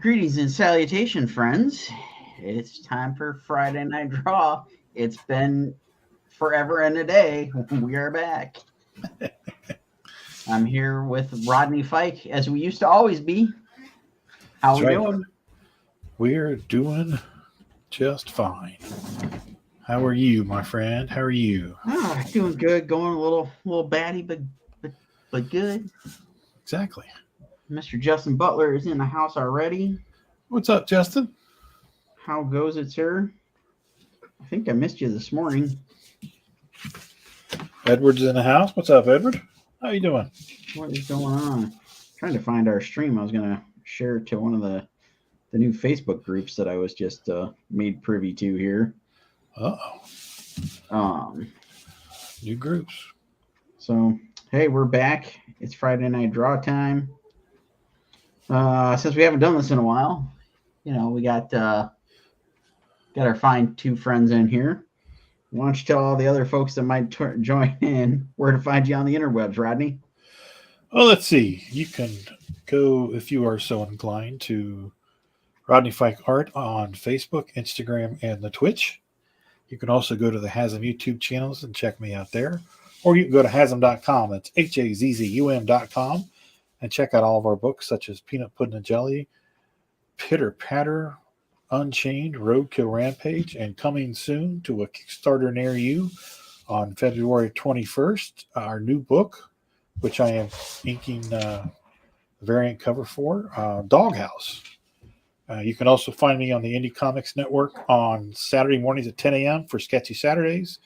Greetings and salutation, friends. It's time for Friday Night Draw. It's been forever and a day. We are back. I'm here with Rodney Fyke, as we used to always be. How we doing? We're doing just fine. How are you, my friend? How are you? Doing good. Going a little batty, but good. Exactly. Mr. Justin Butler is in the house already. What's up, Justin? How goes it, sir? I think I missed you this morning. Edward's in the house. What's up, Edward? How you doing? What is going on? Trying to find our stream. I was going to share it to one of the new Facebook groups that I was just made privy to here. New groups. So, hey, we're back. It's Friday Night Draw time. Since we haven't done this in a while, we got our fine two friends in here. Why don't you tell all the other folks that might join in where to find you on the interwebs, Rodney? Well, let's see. You can go, if you are so inclined, to Rodney Fyke Art on Facebook, Instagram, and the Twitch. You can also go to the Hasm YouTube channels and check me out there. Or you can go to hasm.com. That's HAZZUM.com. And check out all of our books, such as Peanut Pudding and Jelly, Pitter Patter, Unchained, Roadkill Rampage, and coming soon to a Kickstarter near you on February 21st, our new book, which I am inking the variant cover for, Doghouse. You can also find me on the Indie Comics Network on Saturday mornings at 10 a.m. for Sketchy Saturdays,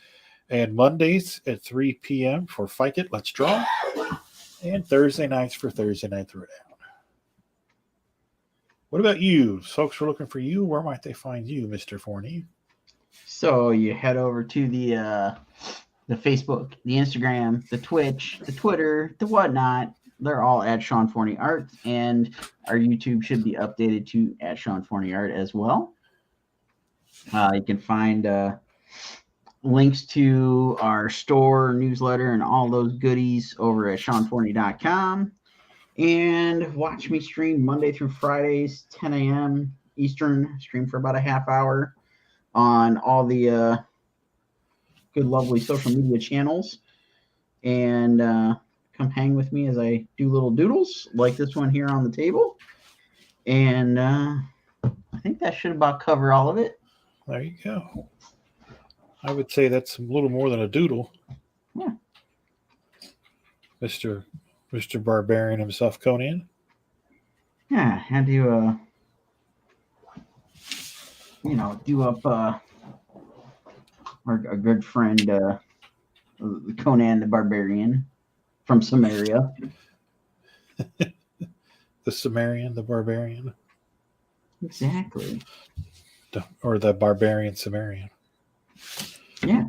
and Mondays at 3 p.m. for Fyke It, Let's Draw, and Thursday nights for Thursday Night Throwdown. What about you? Folks are looking for you. Where might they find you, Mr. Forney? So you head over to the Facebook, the Instagram, the Twitch, the Twitter, the whatnot. They're all at Sean Forney Art, and our YouTube should be updated to at Sean Forney Art as well. You can find links to our store, newsletter, and all those goodies over at SeanForney.com. And watch me stream Monday through Fridays, 10 a.m. Eastern. Stream for about a half hour on all the good, lovely social media channels. And come hang with me as I do little doodles like this one here on the table. And I think that should about cover all of it. There you go. I would say that's a little more than a doodle. Yeah. Mr. Barbarian himself, Conan. Yeah, had to, do up our good friend Conan the Barbarian from Samaria. The Sumerian, the Barbarian. Exactly. Or the Barbarian Sumerian. Yeah.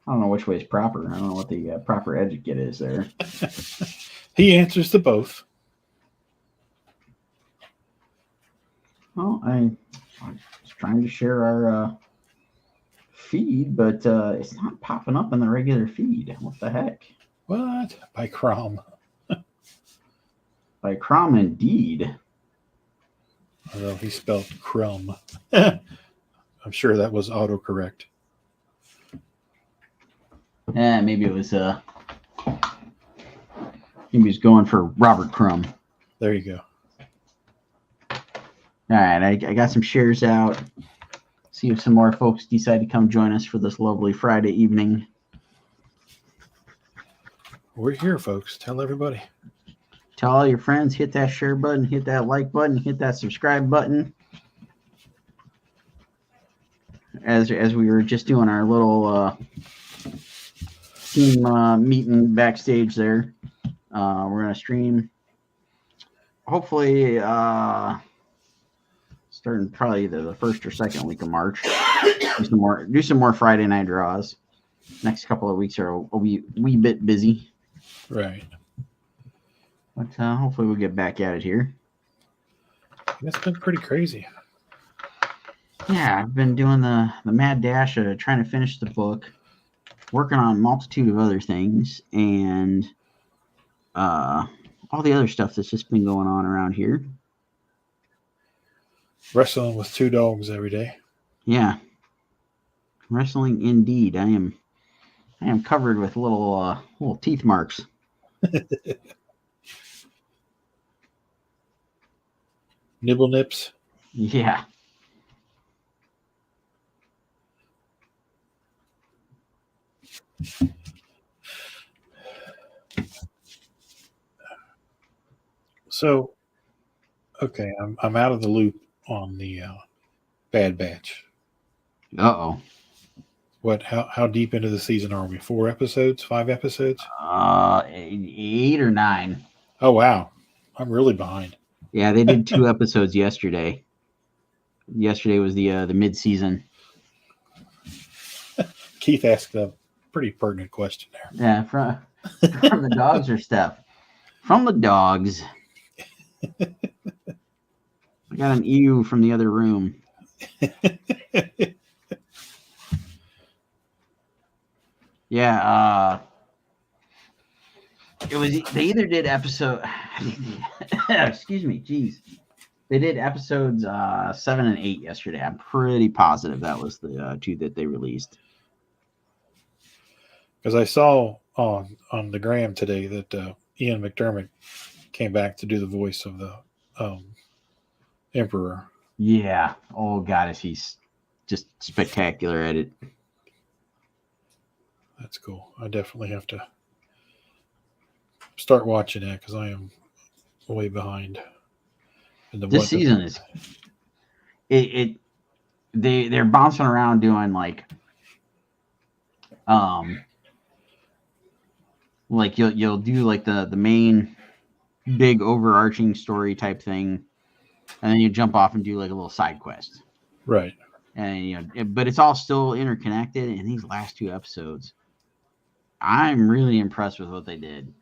I don't know which way is proper. I don't know what the proper etiquette is there. He answers to both. Well, I was trying to share our feed, but it's not popping up in the regular feed. What the heck? What? By Crom. By Crom, indeed. Although he spelled crumb. I'm sure that was autocorrect. Maybe it was he was going for Robert Crumb. There you go. All right, I got some shares out. See if some more folks decide to come join us for this lovely Friday evening. We're here, folks. Tell everybody. Tell all your friends, hit that share button, hit that like button, hit that subscribe button. As we were just doing our little team meeting backstage there. We're going to stream hopefully, starting probably the first or second week of March, do some more Friday night draws. Next couple of weeks are a wee bit busy, Right. but hopefully we'll get back at it here. It's been pretty crazy. Yeah, I've been doing the mad dash of trying to finish the book, working on a multitude of other things, and all the other stuff that's just been going on around here. Wrestling with two dogs every day. Yeah, wrestling indeed. I am covered with little teeth marks. Nibble nips. Yeah. So, okay, I'm out of the loop on the Bad Batch. Uh-oh. What? How deep into the season are we? 4 episodes? 5 episodes? 8 or 9. Oh wow, I'm really behind. Yeah, they did 2 episodes yesterday. Yesterday was the mid-season. Keith asked a pretty pertinent question there. Yeah, from the dogs or Steph? From the dogs. I got an ew from the other room. Yeah, it was they either did episode excuse me, geez. They did episodes 7 and 8 yesterday. I'm pretty positive that was the 2 that they released. Because I saw on the gram today that Ian McDermott came back to do the voice of the Emperor. Yeah. Oh God, is he's just spectacular at it. That's cool. I definitely have to start watching that because I am way behind. This season is they're bouncing around doing like you'll do like the main big overarching story type thing, and then you jump off and do like a little side quest. Right. And but it's all still interconnected. In these last 2 episodes, I'm really impressed with what they did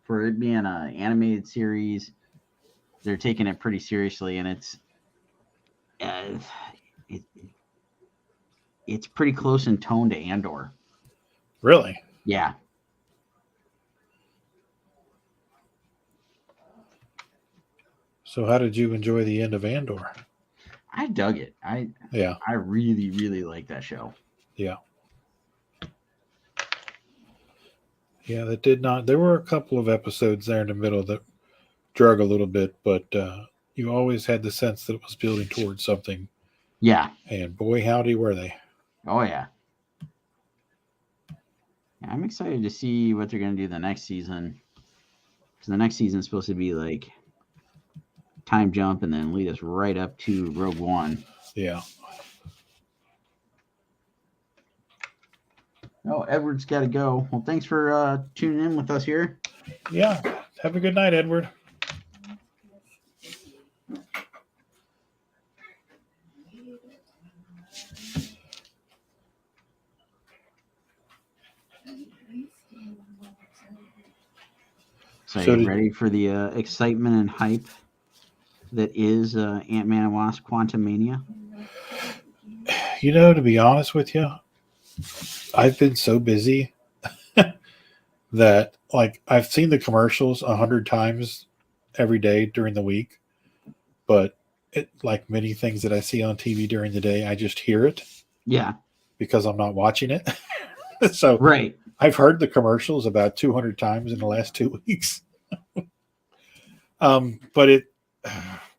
for it being an animated series. They're taking it pretty seriously, and it's pretty close in tone to Andor. Really? Yeah. So how did you enjoy the end of Andor? I dug it. I really, really like that show. Yeah. Yeah, that did not. There were a couple of episodes there in the middle that drug a little bit, but you always had the sense that it was building towards something. Yeah. And boy, howdy, were they. Oh, yeah. I'm excited to see what they're going to do the next season. Because the next season is supposed to be like time jump and then lead us right up to Rogue One. Yeah. Oh, Edward's got to go. Well, thanks for tuning in with us here. Yeah. Have a good night, Edward. So you ready for the excitement and hype that is Ant-Man and Wasp: Quantumania? You know, to be honest with you, I've been so busy that like I've seen the commercials 100 times every day during the week, but it, like many things that I see on TV during the day, I just hear it. Yeah. Because I'm not watching it. So right. I've heard the commercials about 200 times in the last 2 weeks. But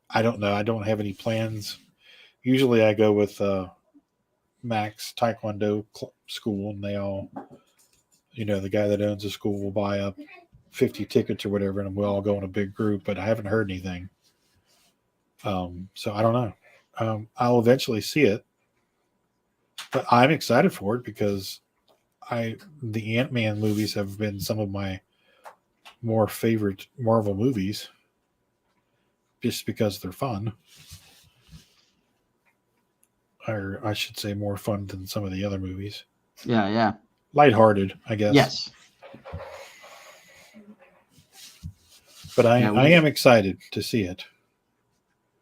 I don't know. I don't have any plans. Usually I go with Max Taekwondo school, and they all, the guy that owns the school will buy up 50 tickets or whatever, and we'll all go in a big group, but I haven't heard anything. So I don't know. I'll eventually see it, but I'm excited for it because the Ant-Man movies have been some of my more favorite Marvel movies. just because they're fun. Or I should say more fun than some of the other movies. Yeah. Lighthearted, I guess. Yes. But I am excited to see it.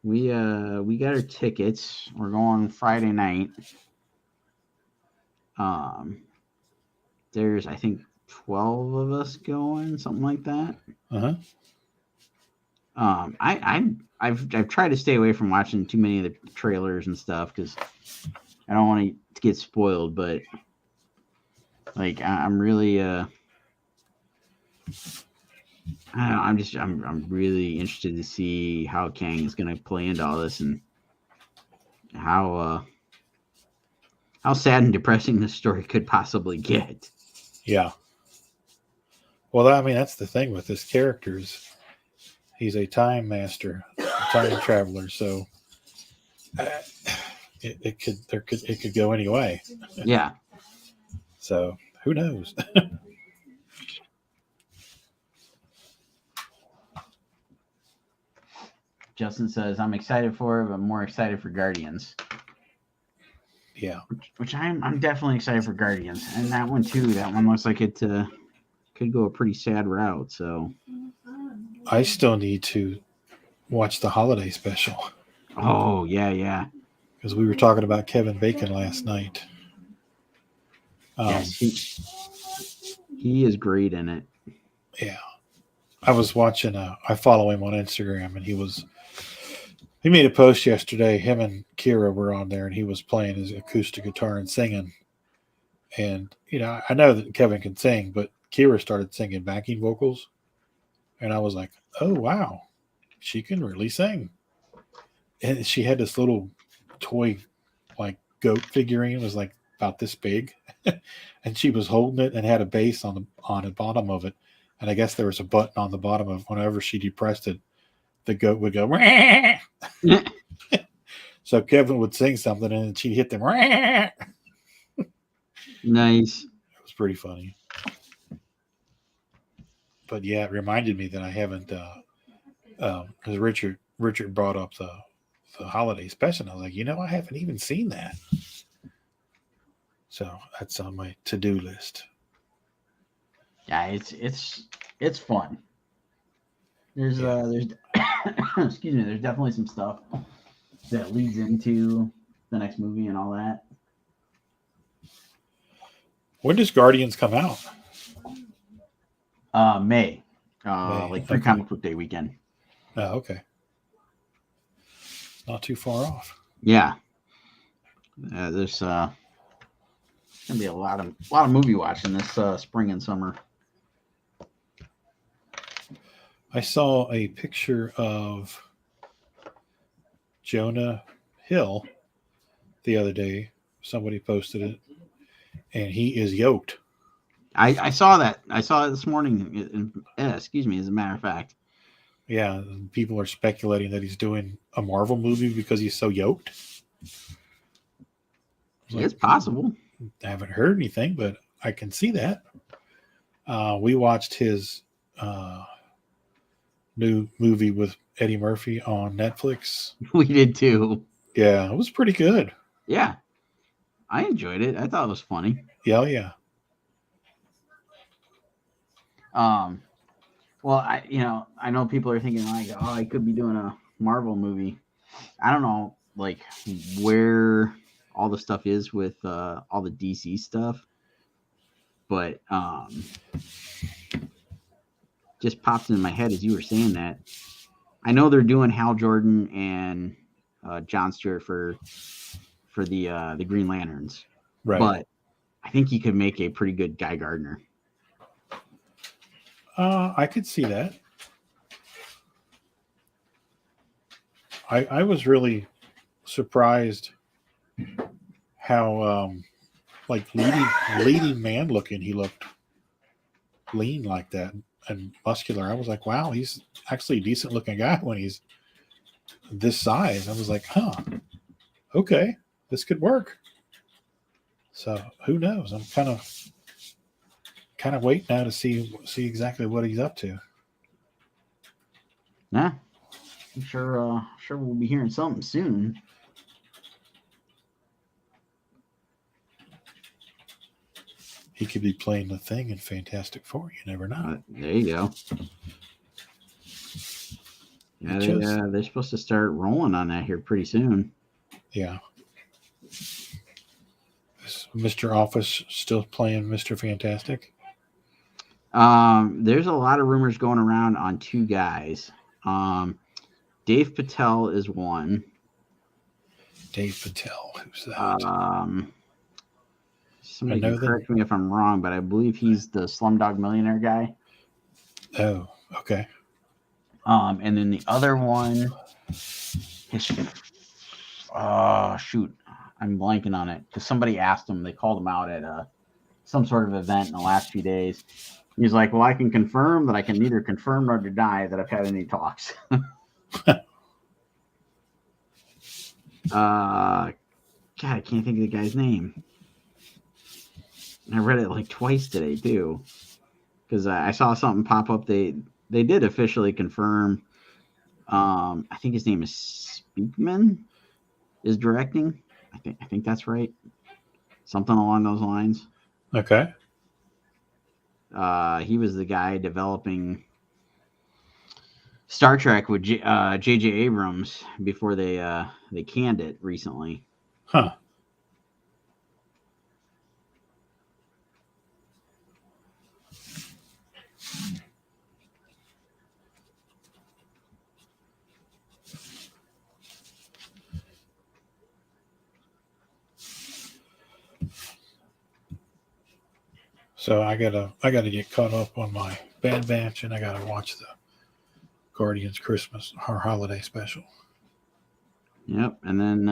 We got our tickets. We're going Friday night. There's I think 12 of us going, something like that. I've tried to stay away from watching too many of the trailers and stuff because I don't want to get spoiled. But like I'm really I don't know, I'm really interested to see how Kang is going to play into all this and how sad and depressing this story could possibly get. Yeah. Well, I mean, that's the thing with this character is he's a time master, a time traveler. So it could go any way. Yeah. So who knows? Justin says, I'm excited for it, but more excited for Guardians. Yeah. Which I'm definitely excited for Guardians. And that one too. That one looks like it could go a pretty sad route. So I still need to watch the holiday special. Oh, yeah. Because we were talking about Kevin Bacon last night. Yes, he is great in it. Yeah. I was watching, I follow him on Instagram, and he made a post yesterday. Him and Kira were on there, and he was playing his acoustic guitar and singing. And, I know that Kevin can sing, but Kira started singing backing vocals. And I was like, oh, wow, she can really sing. And she had this little toy, like, goat figurine. It was like about this big. And she was holding it and had a bass on the bottom of it. And I guess there was a button on the bottom of whenever she depressed it, the goat would go. So Kevin would sing something and she'd hit them. Nice. It was pretty funny. But yeah, it reminded me that I haven't, because Richard brought up the holiday special. I was like, I haven't even seen that. So that's on my to-do list. Yeah, it's fun. There's excuse me, there's definitely some stuff that leads into the next movie and all that. When does Guardians come out? May. May. Like Free Comic Book Day weekend. Oh, okay. Not too far off. Yeah. There's gonna be a lot of movie watching this spring and summer. I saw a picture of Jonah Hill the other day. Somebody posted it, and he is yoked. I saw that. I saw it this morning. Excuse me, as a matter of fact. Yeah, people are speculating that he's doing a Marvel movie because he's so yoked. It's possible. I haven't heard anything, but I can see that. We watched his new movie with Eddie Murphy on Netflix. We did too. Yeah, it was pretty good. Yeah. I enjoyed it. I thought it was funny. Yeah. Well, I know people are thinking like, oh, I could be doing a Marvel movie. I don't know, like where all the stuff is with all the DC stuff, but just popped into my head as you were saying that. I know they're doing Hal Jordan and John Stewart for the Green Lanterns, right? But I think he could make a pretty good Guy Gardner. I could see that. I was really surprised how like leading man looking he looked, lean like that and muscular. I was like, wow, he's actually a decent looking guy when he's this size. I was like, okay, this could work. So who knows? I'm kind of waiting now to see exactly what he's up to. Yeah. I'm sure we'll be hearing something soon. He could be playing the Thing in Fantastic Four. You never know. There you go. Yeah, they're supposed to start rolling on that here pretty soon. Yeah. Is Mr. Office still playing Mr. Fantastic? There's a lot of rumors going around on two guys. Dave Patel is one. Dave Patel. Who's that? Somebody can correct me if I'm wrong, but I believe he's the Slumdog Millionaire guy. Oh, okay. And then the other one, shoot, I'm blanking on it because somebody asked him. They called him out at some sort of event in the last few days. He's like, "Well, I can confirm that I can neither confirm nor deny that I've had any talks." God, I can't think of the guy's name. I read it like twice today too, because I saw something pop up. They did officially confirm. I think his name is Speakman is directing. I think that's right. Something along those lines. Okay. He was the guy developing Star Trek with J.J. Abrams before they canned it recently. Huh. So I gotta get caught up on my Bad Batch, and I gotta watch the Guardians Christmas or holiday special. Yep, and then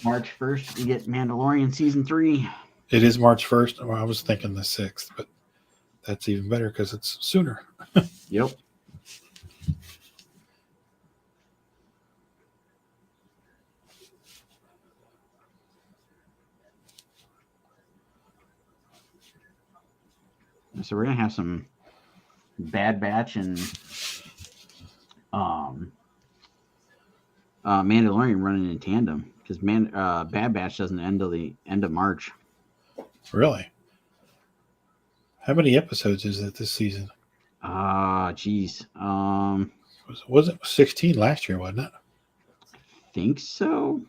March 1st we get Mandalorian season 3. It is March 1st. Well, I was thinking the 6th, but that's even better because it's sooner. Yep. So we're gonna have some Bad Batch and Mandalorian running in tandem because Bad Batch doesn't end till the end of March. Really? How many episodes is it this season? Geez. Was it 16 last year, wasn't it? I think so.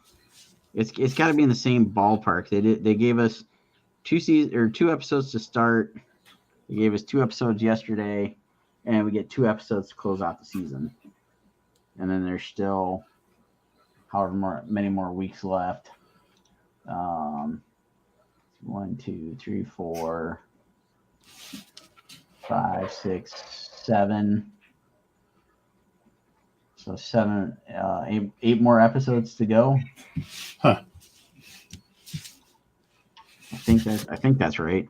It's got to be in the same ballpark. They gave us two episodes to start. They gave us 2 episodes yesterday, and we get 2 episodes to close out the season. And then there's still many more weeks left. 1, 2, 3, 4, 5, 6, 7. So 7, 8 more episodes to go. Huh. I think that's right.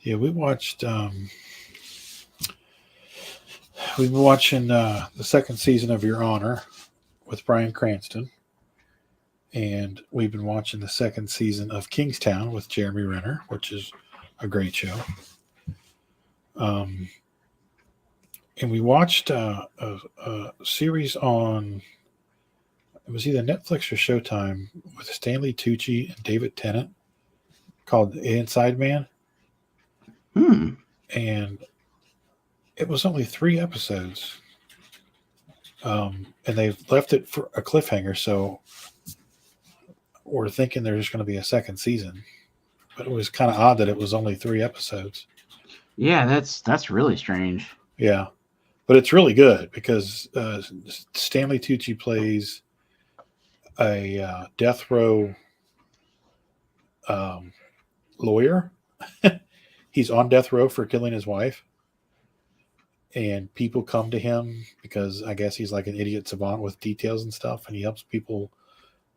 Yeah, we watched. We've been watching the second season of Your Honor with Bryan Cranston, and we've been watching the second season of Kingstown with Jeremy Renner, which is a great show. And we watched a series on, it was either Netflix or Showtime, with Stanley Tucci and David Tennant called Inside Man. And it was only 3 episodes. And they've left it for a cliffhanger, so we're thinking there's going to be a second season. But it was kind of odd that it was only 3 episodes. Yeah, that's really strange. Yeah. But it's really good because Stanley Tucci plays a death row lawyer. He's on death row for killing his wife. And people come to him because I guess he's like an idiot savant with details and stuff. And he helps people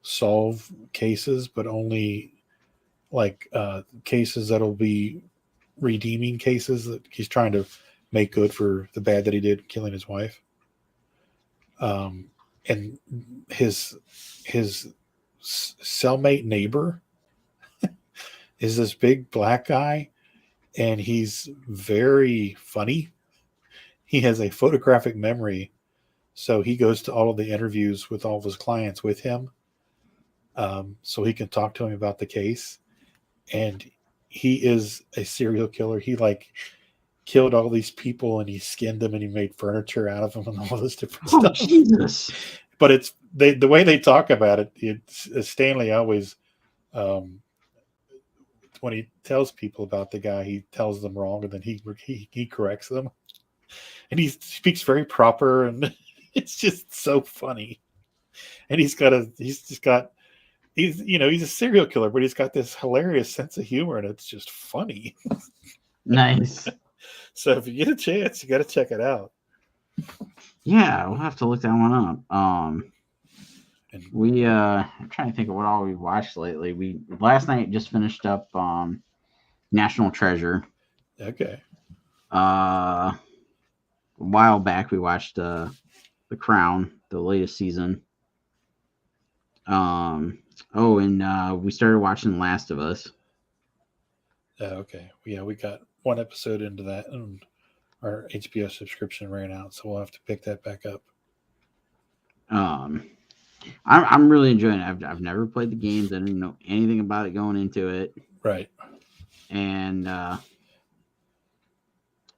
solve cases, but only like cases that'll be redeeming cases that he's trying to make good for the bad that he did killing his wife. And his cellmate neighbor is this big black guy, and he's very funny. He has a photographic memory, so he goes to all of the interviews with all of his clients with him, so he can talk to him about the case. And he is a serial killer. He like killed all these people, and he skinned them, and he made furniture out of them, and all this different stuff. Jesus! But it's the way they talk about it. It's Stanley always, when he tells people about the guy, he tells them wrong, and then he corrects them, and he speaks very proper, and it's just so funny. And he's a serial killer, but he's got this hilarious sense of humor, and it's just funny. Nice. So if you get a chance, you got to check it out. Yeah, we'll have to look that one up. I'm trying to think of what all we watched lately. We last night just finished up National Treasure. Okay. A while back we watched The Crown, the latest season. And we started watching Last of Us. Okay. Yeah, we got one episode into that, and our HBO subscription ran out, so we'll have to pick that back up. I'm really enjoying it. I've never played the games. I didn't know anything about it going into it. Right. And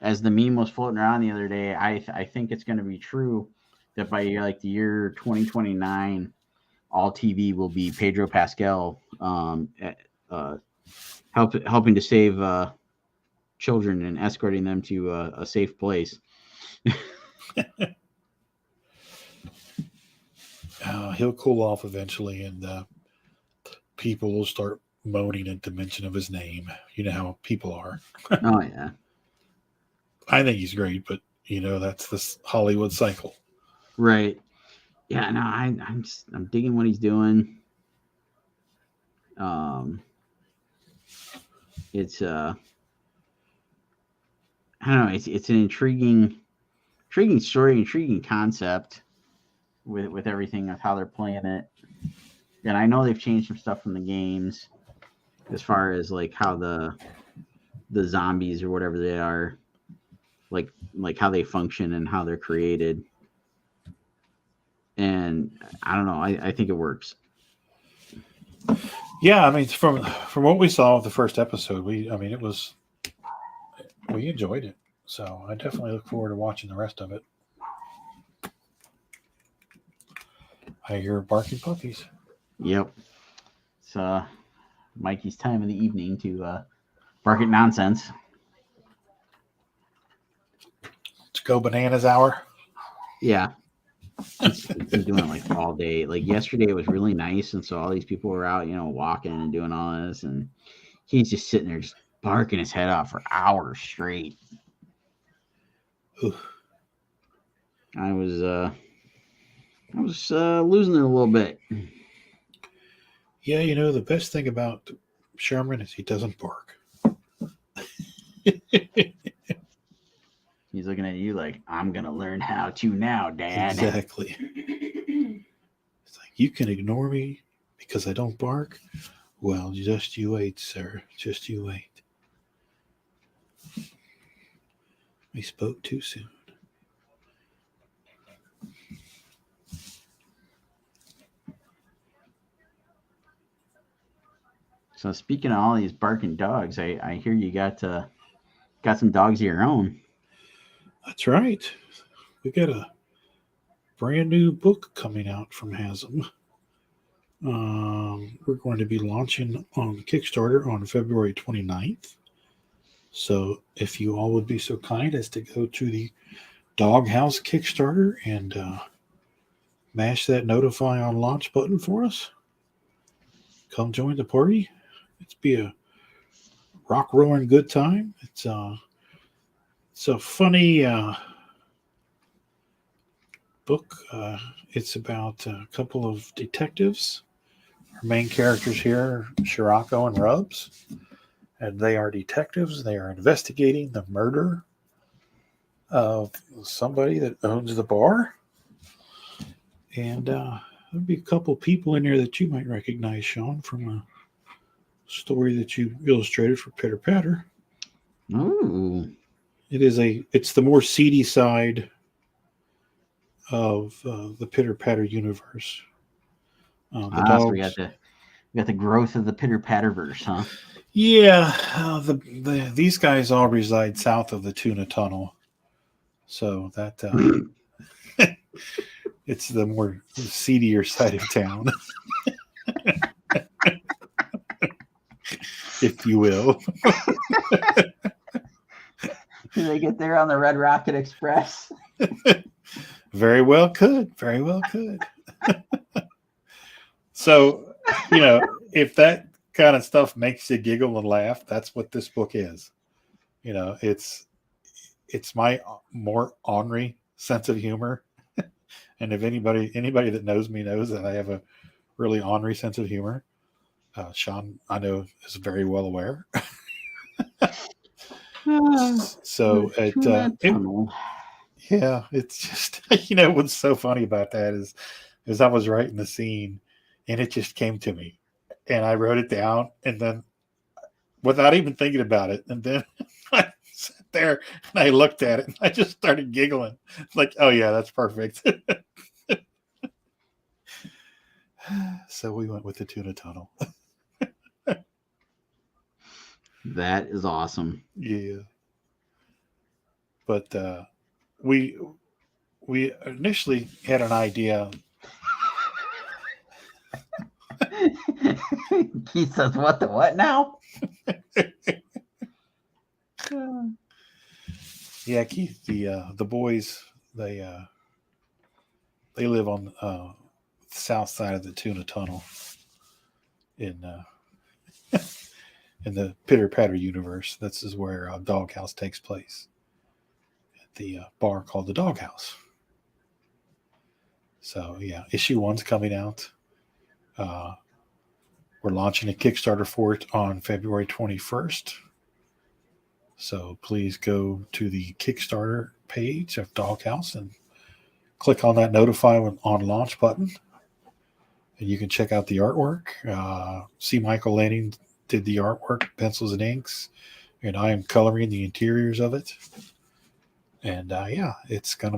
as the meme was floating around the other day, I think it's going to be true that by like the year 2029, all TV will be Pedro Pascal helping to save children and escorting them to a safe place. He'll cool off eventually, and people will start moaning at the mention of his name. You know how people are. Oh yeah. I think he's great, but that's this Hollywood cycle. Right. Yeah. No, I'm digging what he's doing. It's I don't know. It's an intriguing story, intriguing concept with everything of how they're playing it. And I know they've changed some stuff from the games as far as like how the zombies or whatever they are, like how they function and how they're created. And I don't know. I think it works. Yeah, I mean, from what we saw of the first episode, we enjoyed it. So I definitely look forward to watching the rest of it. I hear barking puppies. Yep. It's Mikey's time of the evening to bark at nonsense. Let's go bananas hour. Yeah. He's been doing it like all day. Like yesterday it was really nice, and so all these people were out, walking and doing all this, and he's just sitting there just barking his head off for hours straight. Ooh. I was losing it a little bit. Yeah, the best thing about Sherman is he doesn't bark. He's looking at you like, I'm gonna learn how to now, Dad. Exactly. It's like, you can ignore me because I don't bark. Well, just you wait, sir. Just you wait. We spoke too soon. So speaking of all these barking dogs, I hear you got some dogs of your own. That's right. We got a brand new book coming out from Hasm. We're going to be launching on Kickstarter on February 29th. So if you all would be so kind as to go to the Doghouse Kickstarter and mash that notify on launch button for us, come join the party. It's be a rock roaring good time. It's a funny book. It's about a couple of detectives. Our main characters here are Shirako and Rubs, and they are detectives. They are investigating the murder of somebody that owns the bar. And There'll be a couple people in there that you might recognize, Sean, from a story that you illustrated for Pitter Patter. Ooh. It's the more seedy side of the Pitter Patter universe. The dogs. So we got the growth of the Pitter Patterverse, huh? Yeah, these guys all reside south of the Tuna Tunnel, so that it's the more seedier side of town, if you will. Do they get there on the Red Rocket Express? Very well could. Very well could. So, if that kind of stuff makes you giggle and laugh, that's what this book is. It's my more ornery sense of humor. And if anybody that knows me knows that I have a really ornery sense of humor. Sean, I know, is very well aware. So yeah, it's just, what's so funny about that is I was writing the scene and it just came to me and I wrote it down and then without even thinking about it. And then I sat there and I looked at it and I just started giggling. Like, oh yeah, that's perfect. So we went with the Tuna Tunnel. That is awesome. Yeah. But we initially had an idea. Keith says, "What the what now?" Yeah, Keith. The boys they live on the south side of the Tuna Tunnel in the Pitter Patter universe. This is where Doghouse takes place. The bar called the Doghouse. So yeah, issue 1's coming out. We're launching a Kickstarter for it on February 21st. So please go to the Kickstarter page of Doghouse and click on that notify on launch button. And you can check out the artwork. C. Michael Lanning did the artwork, pencils and inks, and I am coloring the interiors of it. And yeah, it's a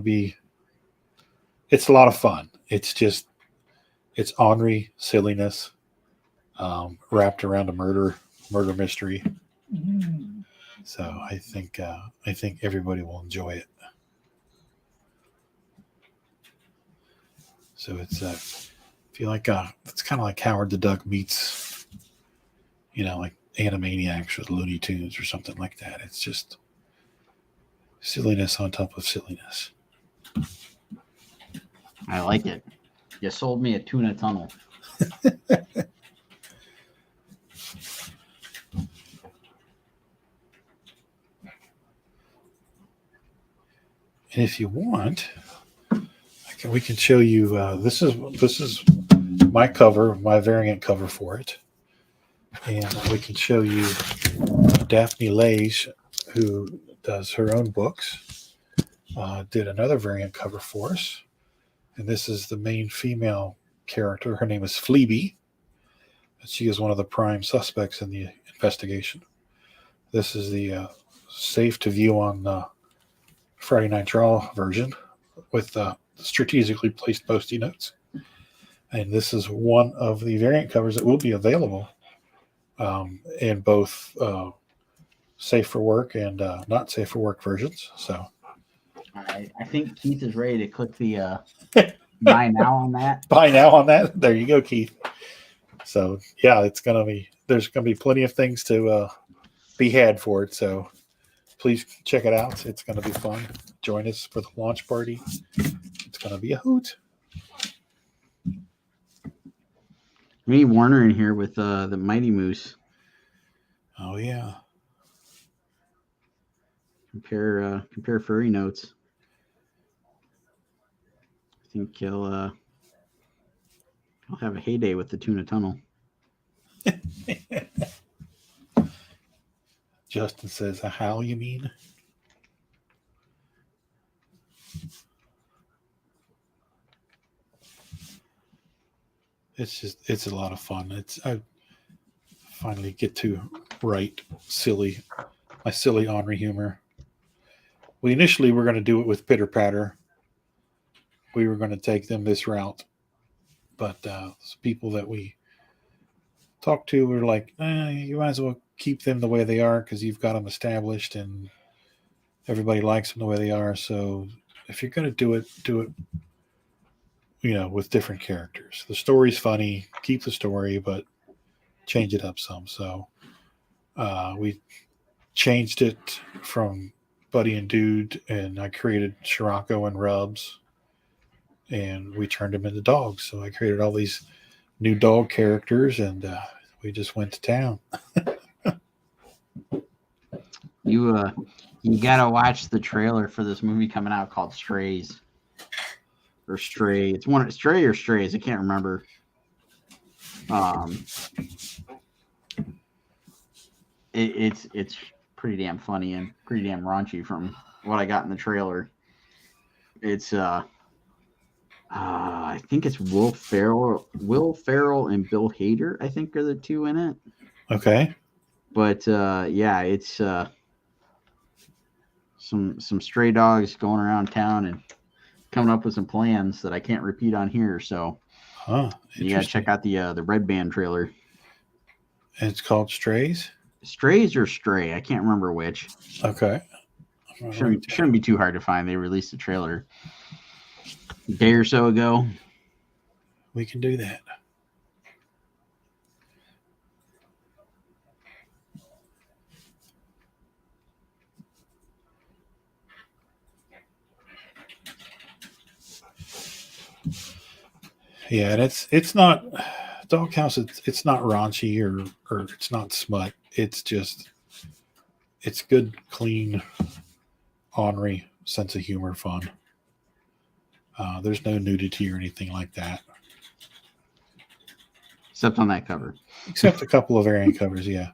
lot of fun. It's ornery silliness wrapped around a murder mystery. Mm-hmm. So I think everybody will enjoy it. So it's I feel like it's kind of like Howard the Duck meets, like Animaniacs with Looney Tunes or something like that. It's just silliness on top of silliness. I like it. You sold me a Tuna Tunnel. And if you want, we can show you. This is my cover, my variant cover for it, and we can show you Daphne Lage, who does her own books, did another variant cover for us, and this is the main female character. Her name is Fleabee, and she is one of the prime suspects in the investigation. This is the safe to view on Friday Nite Draw version with strategically placed Post-it notes. And this is one of the variant covers that will be available in both safe for work and not safe for work versions. So I think Keith is ready to click the buy now on that. Buy now on that. There you go, Keith. So yeah, there's gonna be plenty of things to be had for it. So please check it out. It's going to be fun. Join us for the launch party. It's going to be a hoot. We need Warner in here with the Mighty Moose. Oh yeah. Compare furry notes. I think he'll have a heyday with the Tuna Tunnel. Justin says, a howl, you mean? it's a lot of fun. I finally get to write my silly Henri humor. We initially were going to do it with Pitter Patter. We were going to take them this route, but people that we talked to were like, you might as well keep them the way they are because you've got them established and everybody likes them the way they are. So if you're going to do it, with different characters. The story's funny, keep the story, but change it up some. So we changed it from Buddy and Dude, and I created Scirocco and Rubs, and we turned them into dogs. So I created all these new dog characters, and we just went to town. You gotta watch the trailer for this movie coming out called Strays. Or Stray. It's one Stray or Strays. I can't remember. It's pretty damn funny and pretty damn raunchy from what I got in the trailer. It's I think it's Will Ferrell and Bill Hader, I think, are the two in it. Okay. But yeah, it's some stray dogs going around town and coming up with some plans that I can't repeat on here. So you gotta check out the Red Band trailer. And it's called Strays? Strays or Stray? I can't remember which. Okay. Shouldn't be too hard to find. They released the trailer a day or so ago. We can do that. Yeah, and it's not Doghouse. It's not raunchy or it's not smut. It's good, clean, ornery sense of humor, fun. There's no nudity or anything like that, except on that cover. Except a couple of variant covers, yeah.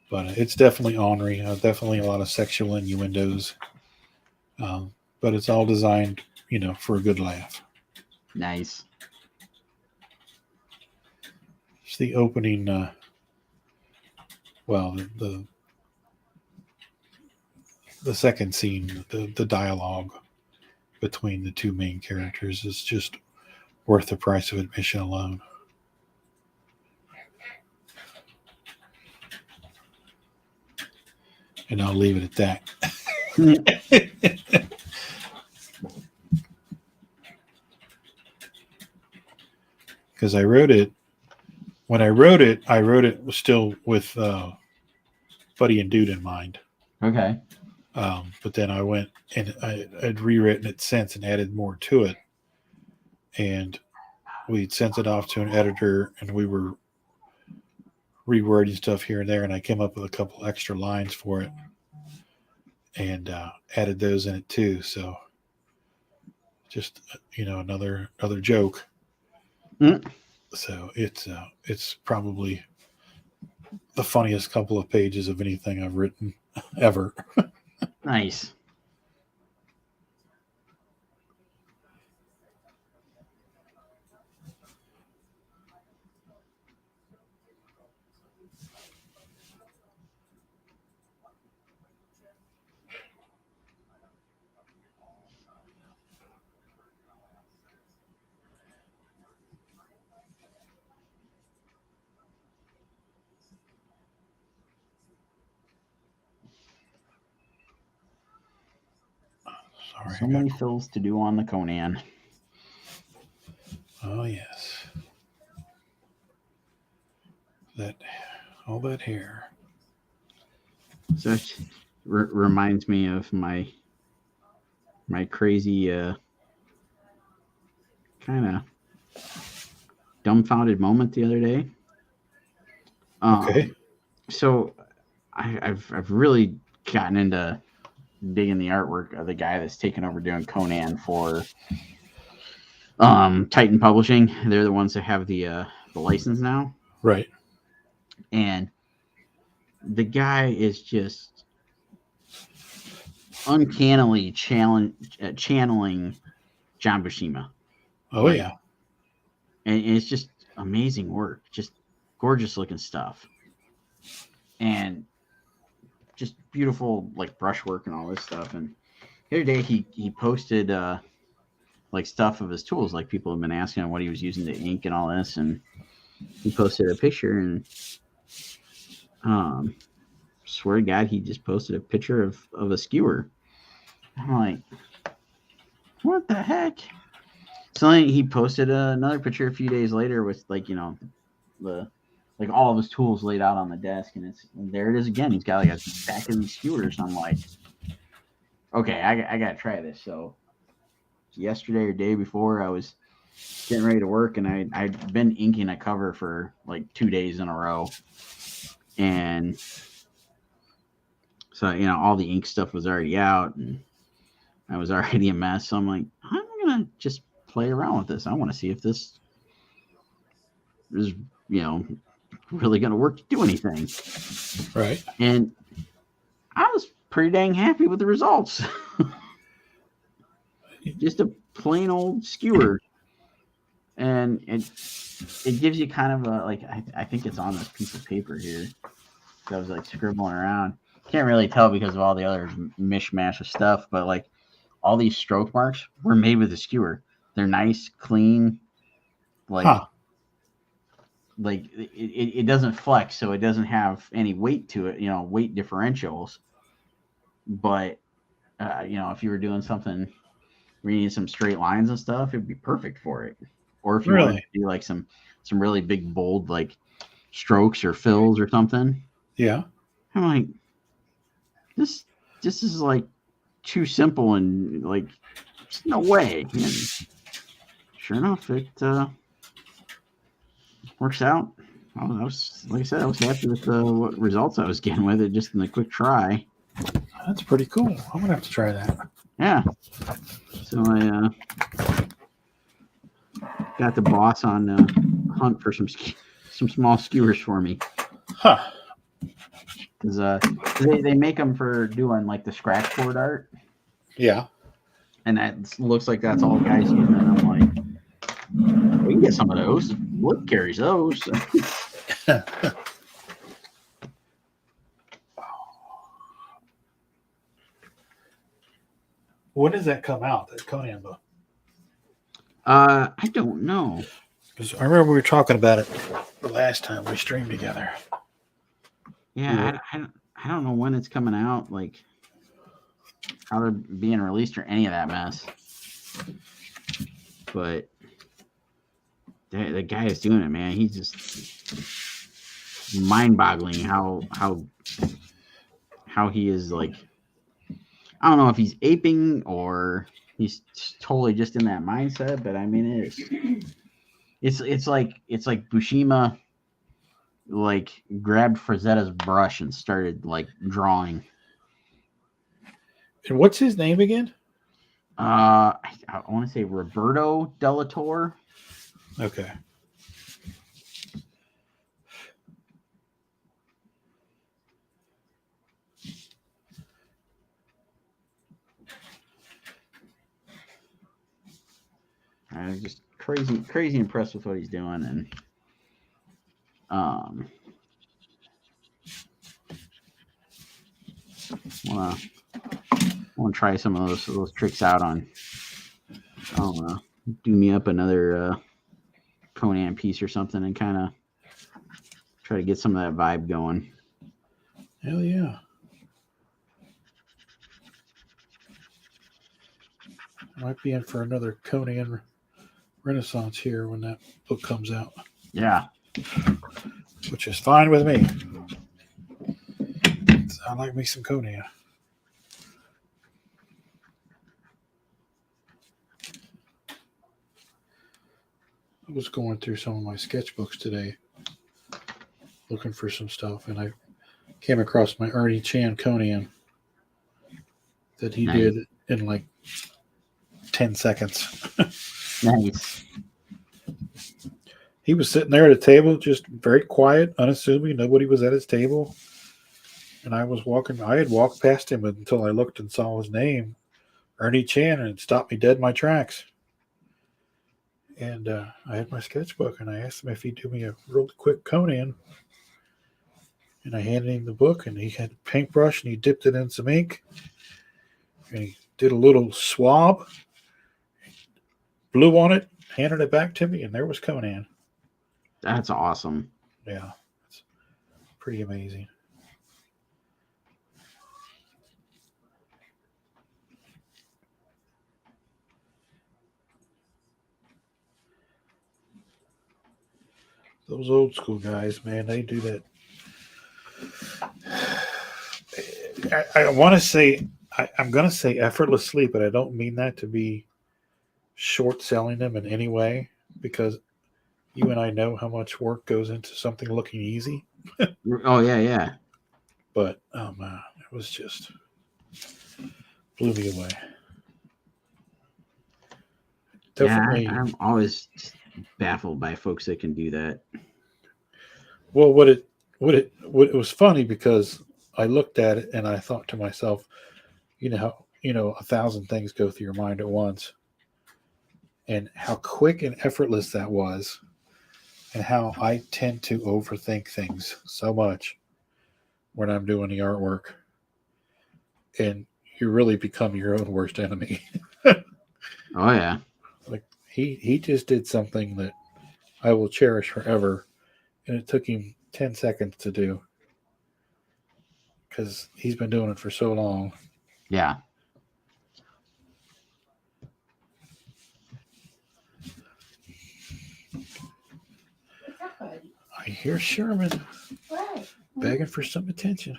But it's definitely ornery. Definitely a lot of sexual innuendos. But it's all designed, for a good laugh. Nice. It's the opening. The second scene, the dialogue between the two main characters is just worth the price of admission alone. And I'll leave it at that. Because I wrote it. When I wrote it still with Buddy and Dude in mind. Okay. But then I went and I'd rewritten it since and added more to it. And we'd sent it off to an editor and we were rewording stuff here and there. And I came up with a couple extra lines for it and added those in it too. So just, another joke. So it's probably the funniest couple of pages of anything I've written ever. Nice. Sorry, so many fills to do on the Conan. Oh yes, all that hair. So it reminds me of my crazy kind of dumbfounded moment the other day. Okay. So I've really gotten into digging the artwork of the guy that's taken over doing Conan for Titan Publishing. They're the ones that have the license now. Right. And the guy is just uncannily channeling John Buscema. Oh, yeah. and it's just amazing work, just gorgeous looking stuff, and just beautiful like brushwork and all this stuff. And the other day he posted like stuff of his tools, like people have been asking him what he was using to ink and all this, and he posted a picture, and swear to God, he just posted a picture of a skewer. I'm like, what the heck? So he posted another picture a few days later with like, you know, the like all of his tools laid out on the desk, and there it is again. He's got like a stack of these skewers. I'm like, okay, I gotta try this. So yesterday or day before, I was getting ready to work, and I'd been inking a cover for like 2 days in a row, and so, you know, all the ink stuff was already out, and I was already a mess. So I'm like, I'm gonna just play around with this. I want to see if this is, you know, really gonna work to do anything. Right. And I was pretty dang happy with the results. Just a plain old skewer, and it gives you kind of a like I think it's on this piece of paper here. So I was like scribbling around. Can't really tell because of all the other mishmash of stuff, but like all these stroke marks were made with a skewer. They're nice, clean, like like it doesn't flex, so it doesn't have any weight to it, you know, weight differentials. But you know, if you were doing something where you need some straight lines and stuff, it'd be perfect for it. Or if you wanted to do like some really big bold like strokes or fills or something. Yeah. I'm like, this is like too simple, and like there's no way. And sure enough, it works out. I was like I said, I was happy with what results I was getting with it just in the quick try. That's pretty cool. I'm gonna have to try that. Yeah. So I got the boss on hunt for some small skewers for me. Huh. Because they make them for doing like the scratch board art. Yeah. And that looks like that's all guys use. And I'm like, we can get some of those. Wood carries those. When does that come out, that Conan book? I don't know. Because I remember we were talking about it the last time we streamed together. Yeah, I don't know when it's coming out, like how they're being released or any of that mess. But the guy is doing it, man. He's just mind-boggling how he is like. I don't know if he's aping or he's totally just in that mindset, but I mean it's like Bushima like grabbed Frazetta's brush and started like drawing. And what's his name again? I want to say Roberto Delatorre. Okay. I'm just crazy impressed with what he's doing, and want to try some of those tricks out on. I don't know, do me up another Conan piece or something, and kind of try to get some of that vibe going. Hell yeah. Might be in for another Conan Renaissance here when that book comes out. Yeah. Which is fine with me. I like me some Conan. I was going through some of my sketchbooks today looking for some stuff, and I came across my Ernie Chan Conan that he did in like 10 seconds. Nice. He was sitting there at a table, just very quiet, unassuming. Nobody was at his table. And I had walked past him until I looked and saw his name, Ernie Chan, and it stopped me dead in my tracks. And I had my sketchbook, and I asked him if he'd do me a real quick Conan. And I handed him the book, and he had a paintbrush, and he dipped it in some ink, and he did a little swab, blew on it, handed it back to me, and there was Conan. That's awesome. Yeah, it's pretty amazing. Those old school guys, man, they do that. I want to say, I'm going to say effortlessly, but I don't mean that to be short selling them in any way, because you and I know how much work goes into something looking easy. Oh, yeah. But it was just blew me away. Definitely. Yeah, I'm always baffled by folks that can do that. Well, it was funny because I looked at it and I thought to myself, 1,000 things go through your mind at once, and how quick and effortless that was, and how I tend to overthink things so much when I'm doing the artwork, and you really become your own worst enemy. Oh, yeah. Like he just did something that I will cherish forever, and it took him 10 seconds to do because he's been doing it for so long. Yeah. I hear Sherman Right. begging for some attention.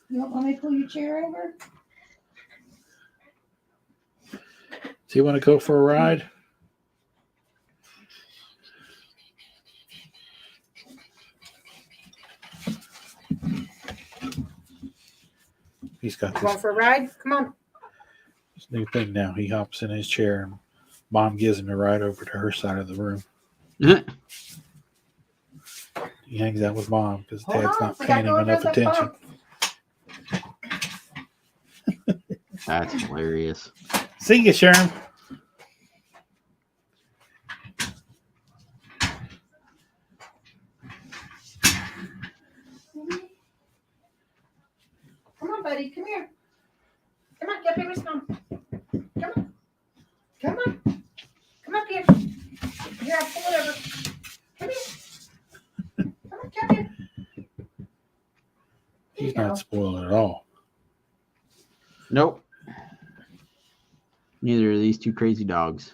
You don't want me to pull your chair over? Do you want to go for a ride? He's got Going this for a ride? Come on. new thing now. He hops in his chair and Mom gives him a ride over to her side of the room. He hangs out with Mom because Hold Dad's on, not we paying gotta him go enough over the attention. That's hilarious. See you, Sharon. Come on, buddy. Come here. Come on, get up here with Mom. Come on. Come on. Come up here. Here, I'll pull it over. Come here. Come on, come here. He's not spoiled at all. Nope. Neither of these two crazy dogs.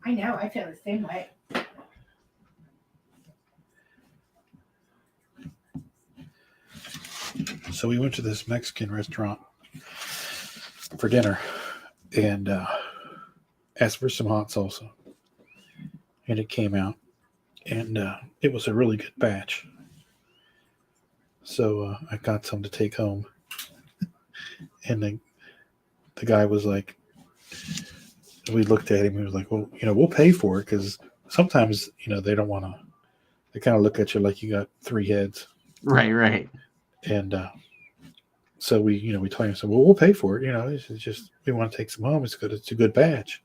I know. I feel the same way. So we went to this Mexican restaurant for dinner and asked for some hot salsa. And it came out. And it was a really good batch. So I got some to take home. And the guy was like, we looked at him and he was like, well, we'll pay for it because sometimes, they don't want to, they kind of look at you like you got three heads. Right. And so we told him, so well, we'll pay for it. It's just, we want to take some home. It's good. It's a good batch.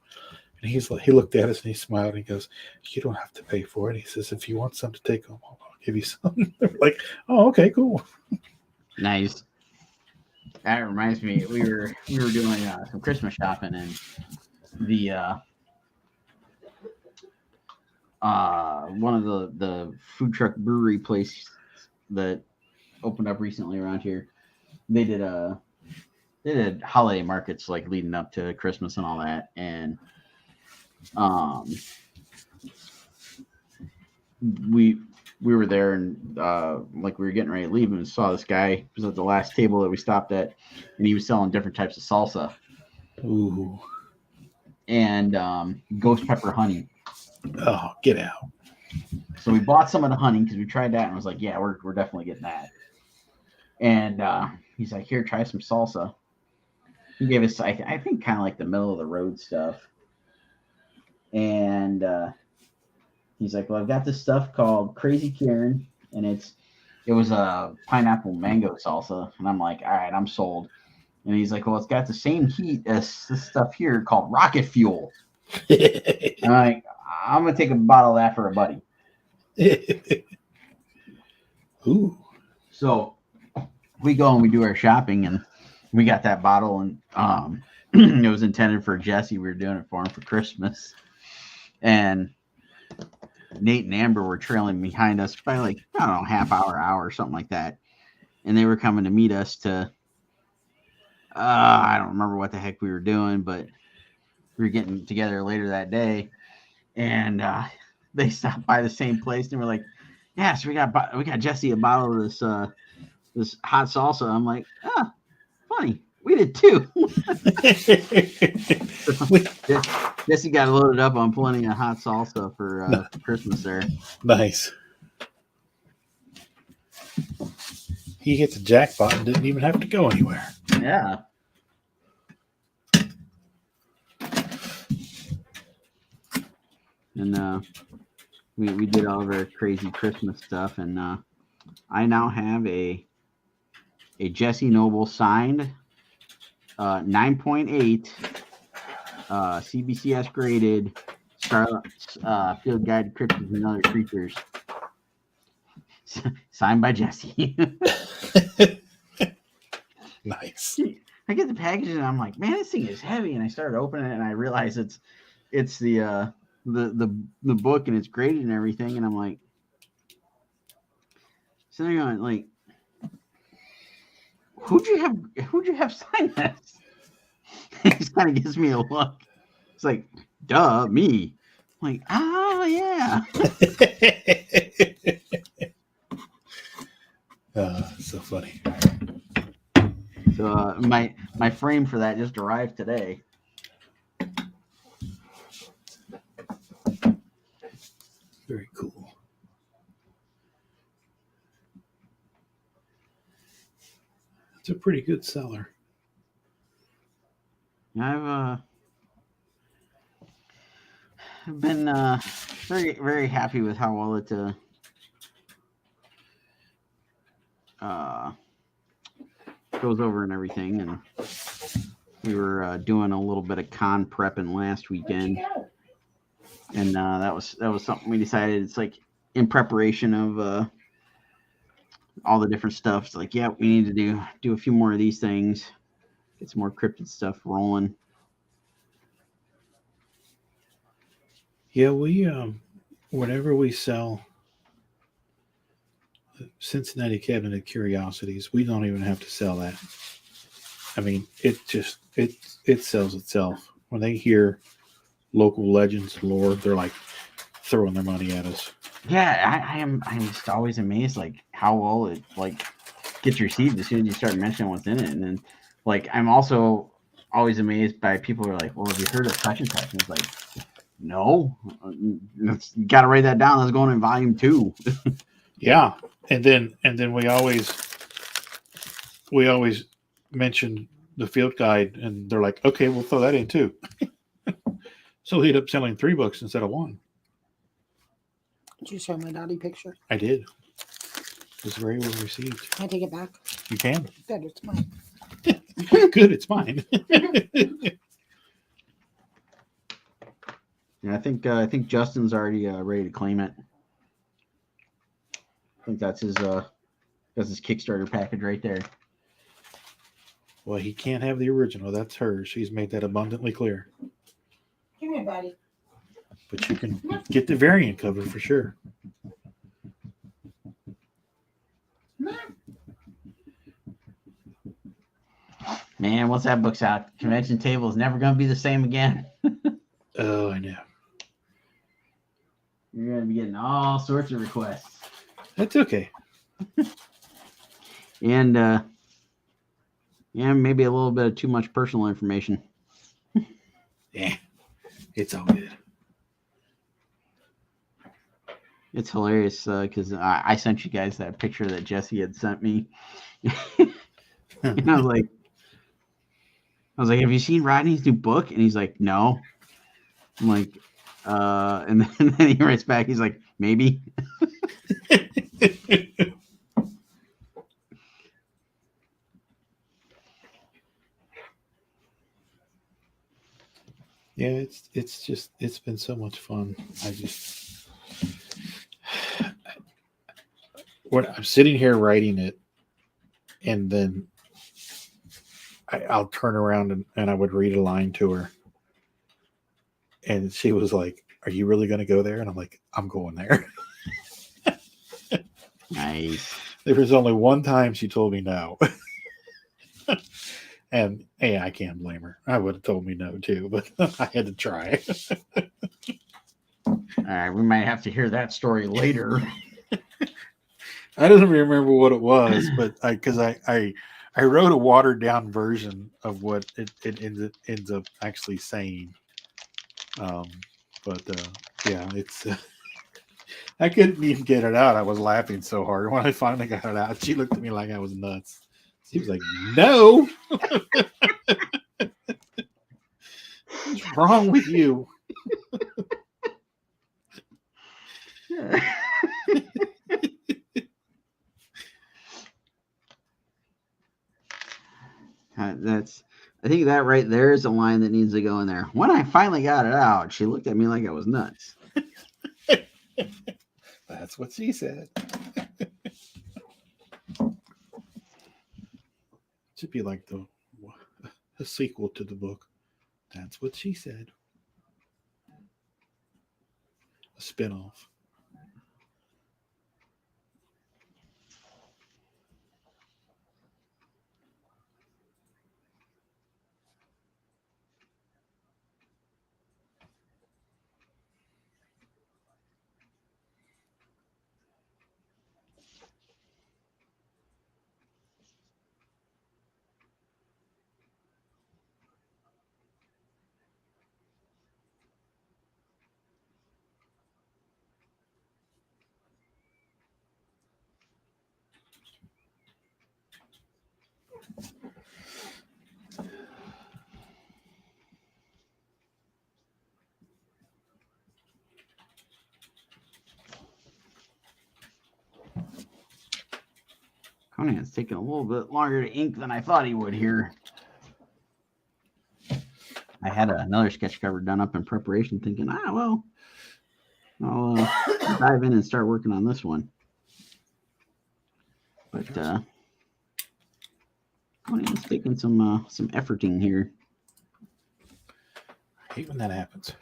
And he looked at us and he smiled and he goes, you don't have to pay for it. He says, if you want some to take home, I'll give you some. We're like, oh, okay, cool. Nice. That reminds me, we were doing some Christmas shopping, and the one of the food truck brewery place that opened up recently around here, they did holiday markets like leading up to Christmas and all that, and we were there and like we were getting ready to leave and saw this guy was at the last table that we stopped at, and he was selling different types of salsa. Ooh. And ghost pepper honey. Oh, get out. So we bought some of the honey because we tried that and was like, yeah, we're definitely getting that. And he's like, here, try some salsa. He gave us, I think, kind of like the middle of the road stuff. And he's like, well, I've got this stuff called Crazy Karen, and it was a pineapple mango salsa. And I'm like, all right, I'm sold. And he's like, well, it's got the same heat as this stuff here called rocket fuel. I'm like, I'm going to take a bottle of that for a buddy. Ooh. So we go and we do our shopping, and we got that bottle, and it was intended for Jesse. We were doing it for him for Christmas. And Nate and Amber were trailing behind us by like, I don't know, half hour, something like that. And they were coming to meet us to, I don't remember what the heck we were doing, but we were getting together later that day. And they stopped by the same place and were like, yeah, so we got Jesse a bottle of this hot salsa. I'm like, funny. We did too. Jesse got loaded up on plenty of hot salsa for Christmas there. Nice. He hit the jackpot and didn't even have to go anywhere. Yeah. And we did all of our crazy Christmas stuff, and I now have a Jesse Noble signed 9.8 CBCS graded Starlight's Field Guide to Cryptids and Other Creatures, signed by Jesse. Nice. I get the package and I'm like, man, this thing is heavy. And I started opening it and I realized it's the book and it's graded and everything. And I'm like, so they're going like, who'd you have sign this? He just kind of gives me a look. It's like, duh, me. I'm like, oh yeah. So funny. So my frame for that just arrived today. Very cool. It's a pretty good seller. I've been very, very happy with how well it goes over and everything. And we were doing a little bit of con prepping last weekend, and that was something we decided. It's like in preparation of all the different stuff. It's like, yeah, we need to do a few more of these things, get some more cryptid stuff rolling. Yeah, we whenever we sell Cincinnati Cabinet Curiosities, we don't even have to sell that. I mean, it sells itself. When they hear local legends and lore, they're like throwing their money at us. Yeah, I'm just always amazed like how well it like gets received as soon as you start mentioning what's in it. And then like I'm also always amazed by people who are like, well, have you heard of such and such? And it's like, no, you gotta write that down. That's going in volume 2. Yeah. And then we always mention the field guide, and they're like, okay, we'll throw that in too. So we ended up selling 3 books instead of 1. Did you show my daddy picture? I did. It was very well received. Can I take it back? You can. Good, it's mine. Good, it's mine. Yeah, I think Justin's already ready to claim it. I think that's his Kickstarter package right there. Well, he can't have the original. That's hers. She's made that abundantly clear. Come here, buddy. But you can get the variant cover for sure. Man, once that book's out, convention table is never going to be the same again. Oh, I know. You're going to be getting all sorts of requests. That's okay. And maybe a little bit of too much personal information. Yeah, it's all good. It's hilarious because I sent you guys that picture that Jesse had sent me. And I was like, have you seen Rodney's new book? And he's like, no. I'm like, and then he writes back, he's like, maybe. Yeah, it's been so much fun. When I'm sitting here writing it, and then I'll turn around and I would read a line to her, and she was like, "Are you really going to go there?" And I'm like, "I'm going there." Nice. There was only one time she told me no. And hey, I can't blame her. I would have told me no too, but I had to try. All right, we might have to hear that story later. I don't remember what it was, but I wrote a watered down version of what it ends up actually saying. But yeah, it's I couldn't even get it out. I was laughing so hard when I finally got it out. She looked at me like I was nuts. She was like, "No, what's wrong with you?" I think that right there is a line that needs to go in there. When I finally got it out, she looked at me like I was nuts. That's what she said. Should be like the sequel to the book. That's what she said. A spinoff. Conan's taking a little bit longer to ink than I thought he would here. I had another sketch cover done up in preparation, thinking, well, I'll dive in and start working on this one. But Conan's taking some efforting here. I hate when that happens.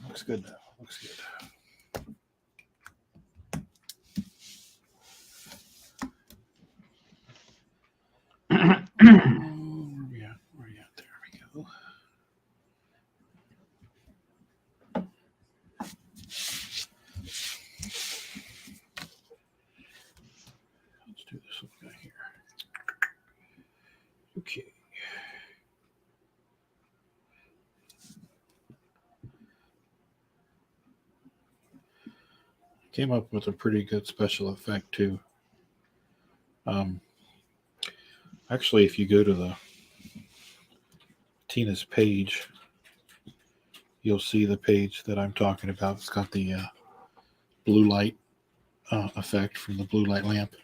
Looks good though. Looks good. Where we at? There we go. Let's do this one guy here. Okay. Came up with a pretty good special effect too. Actually, if you go to the Tina's page, you'll see the page that I'm talking about. It's got the blue light effect from the blue light lamp.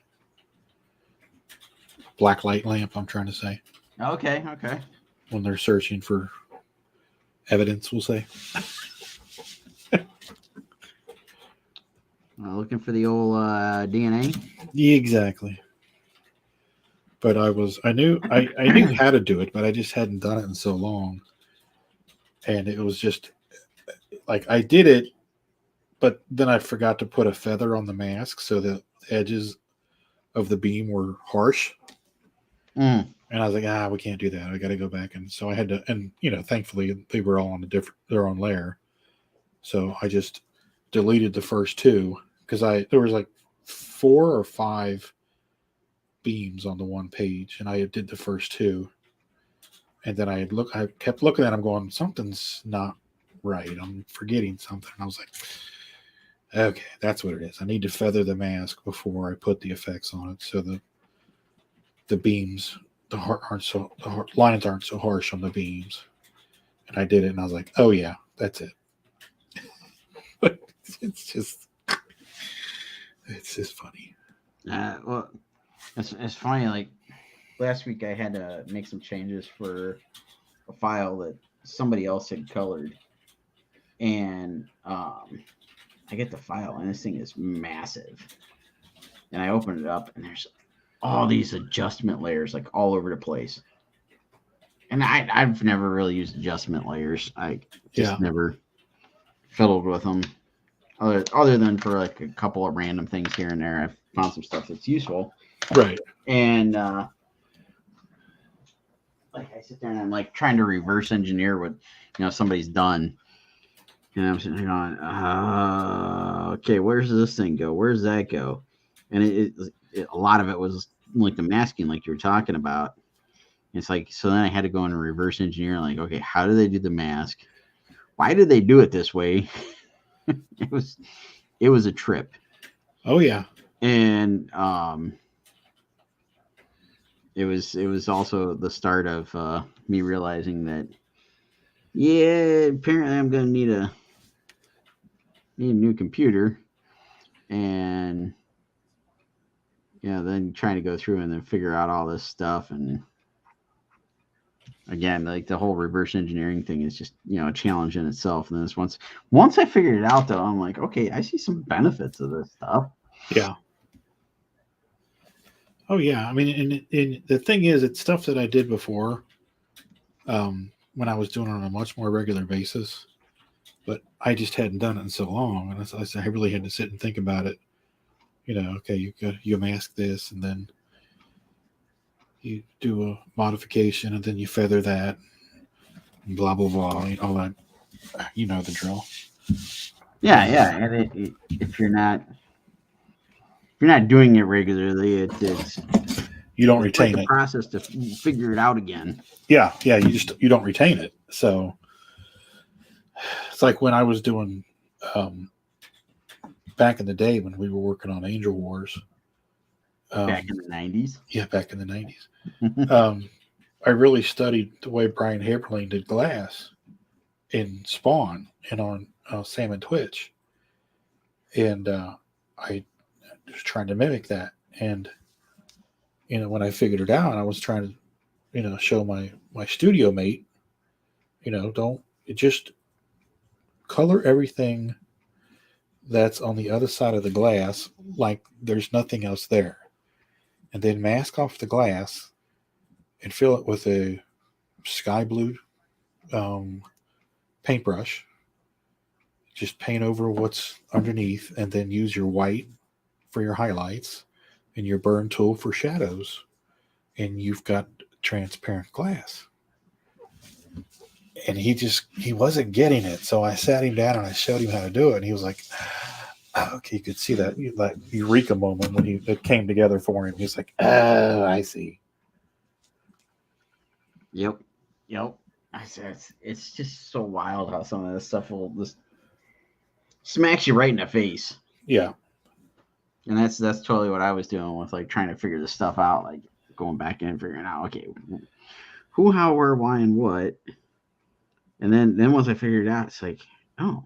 Black light lamp, I'm trying to say. Okay. When they're searching for evidence, we'll say. Looking for the old DNA. Yeah, exactly. But I knew how to do it, but I just hadn't done it in so long. And it was just like I did it, but then I forgot to put a feather on the mask so the edges of the beam were harsh. And I was like, we can't do that. I got to go back. And so I had to, and thankfully they were all on their own layer. So I just deleted the first two because there was like 4 or 5 beams on the one page, and I did the first 2, and then I kept looking at them going, something's not right. I'm forgetting something. And I was like, okay, that's what it is. I need to feather the mask before I put the effects on it, so the beams, the lines aren't so harsh on the beams. And I did it, and I was like, oh yeah, that's it. But it's just funny. Well, it's funny. Like last week I had to make some changes for a file that somebody else had colored, and I get the file, and this thing is massive. And I open it up, and there's all these adjustment layers like all over the place. And I've never really used adjustment layers. I just never fiddled with them, other than for like a couple of random things here and there. I've found some stuff that's useful. Right. And like I sit there and I'm like trying to reverse engineer what somebody's done. And I'm sitting there going, okay, where's this thing go? Where's that go? And a lot of it was like the masking, like you were talking about. It's like, so then I had to go in and reverse engineer, like, okay, how do they do the mask? Why did they do it this way? It was a trip. Oh yeah. And it was also the start of me realizing that, yeah, apparently I'm gonna need a new computer, and then trying to go through and then figure out all this stuff. And again, like the whole reverse engineering thing is just a challenge in itself. And then this once I figured it out, though, I'm like, okay, I see some benefits of this stuff. Yeah. Oh yeah. I mean, and the thing is, it's stuff that I did before, when I was doing it on a much more regular basis, but I just hadn't done it in so long, and I really had to sit and think about it. Okay, you mask this, and then you do a modification, and then you feather that, and blah blah blah, all that. The drill. Yeah. And if you're not doing it regularly, it's you don't retain like a process to figure it out again. Yeah. You don't retain it. So it's like when I was doing back in the day when we were working on Angel Wars. Back in the 90s? Yeah, back in the 90s. I really studied the way Brian Haberlin did glass in Spawn and on Sam and Twitch. And I was trying to mimic that. And, when I figured it out, I was trying to, show my studio mate, just color everything that's on the other side of the glass like there's nothing else there. And then mask off the glass and fill it with a sky blue paintbrush. Just paint over what's underneath, and then use your white for your highlights and your burn tool for shadows. And you've got transparent glass. And he wasn't getting it. So I sat him down and I showed him how to do it. And he was like, okay, you could see that eureka moment when it came together for him. He's like, oh, I see. Yep. I said it's just so wild how some of this stuff will just smacks you right in the face. Yeah. And that's totally what I was doing with like trying to figure this stuff out, like going back in and figuring out, okay, who, how, where, why, and what. And then once I figured it out, it's like, oh.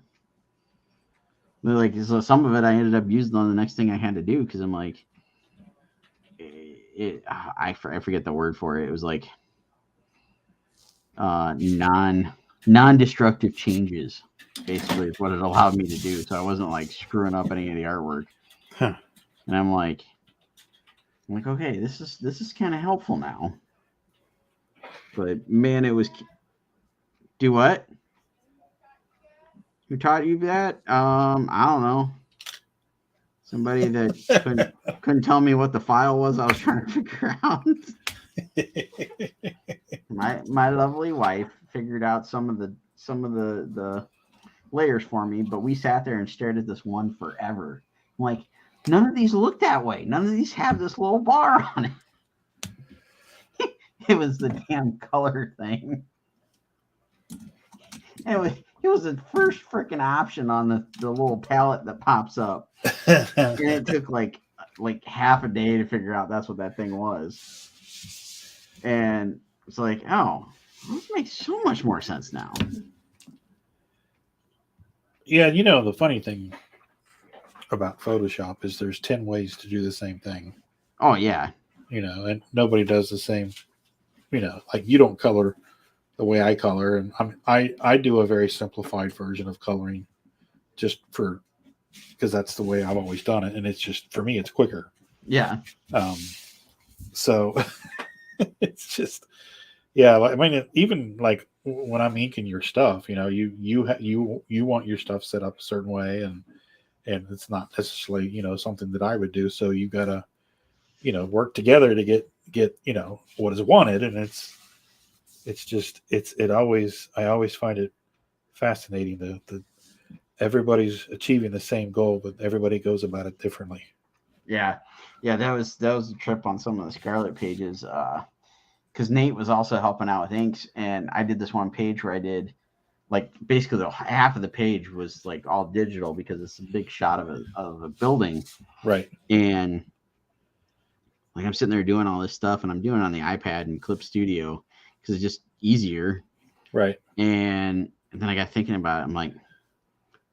Like, so some of it I ended up using on the next thing I had to do, because I'm like, I forget the word for it. It was like non-destructive changes, basically, is what it allowed me to do. So I wasn't like screwing up any of the artwork. Huh. And I'm like, okay, this is kind of helpful now. But man, it was. Do what? Who taught you that? I don't know. Somebody that couldn't tell me what the file was I was trying to figure out. My lovely wife figured out some of the layers for me, but we sat there and stared at this one forever. I'm like, none of these look that way. None of these have this little bar on it. It was the damn color thing. Anyway, it was the first freaking option on the little palette that pops up. And it took like half a day to figure out that's what that thing was. And it's like, oh, this makes so much more sense now. Yeah, the funny thing about Photoshop is there's 10 ways to do the same thing. Oh, yeah. and nobody does the same. Like you don't color the way I color, and I do a very simplified version of coloring, just because that's the way I've always done it, and it's just for me it's quicker. Yeah. So it's just I mean, even like when I'm inking your stuff, you want your stuff set up a certain way, and it's not necessarily something that I would do. So you gotta work together to get what is wanted, and I always find it fascinating that everybody's achieving the same goal, but everybody goes about it differently. Yeah. That was a trip on some of the Scarlet pages. Because Nate was also helping out with inks, and I did this one page where I did like basically half of the page was like all digital because it's a big shot of a building, right? And like I'm sitting there doing all this stuff, and I'm doing it on the iPad and Clip Studio because it's just easier, right? And then I got thinking about it. I'm like,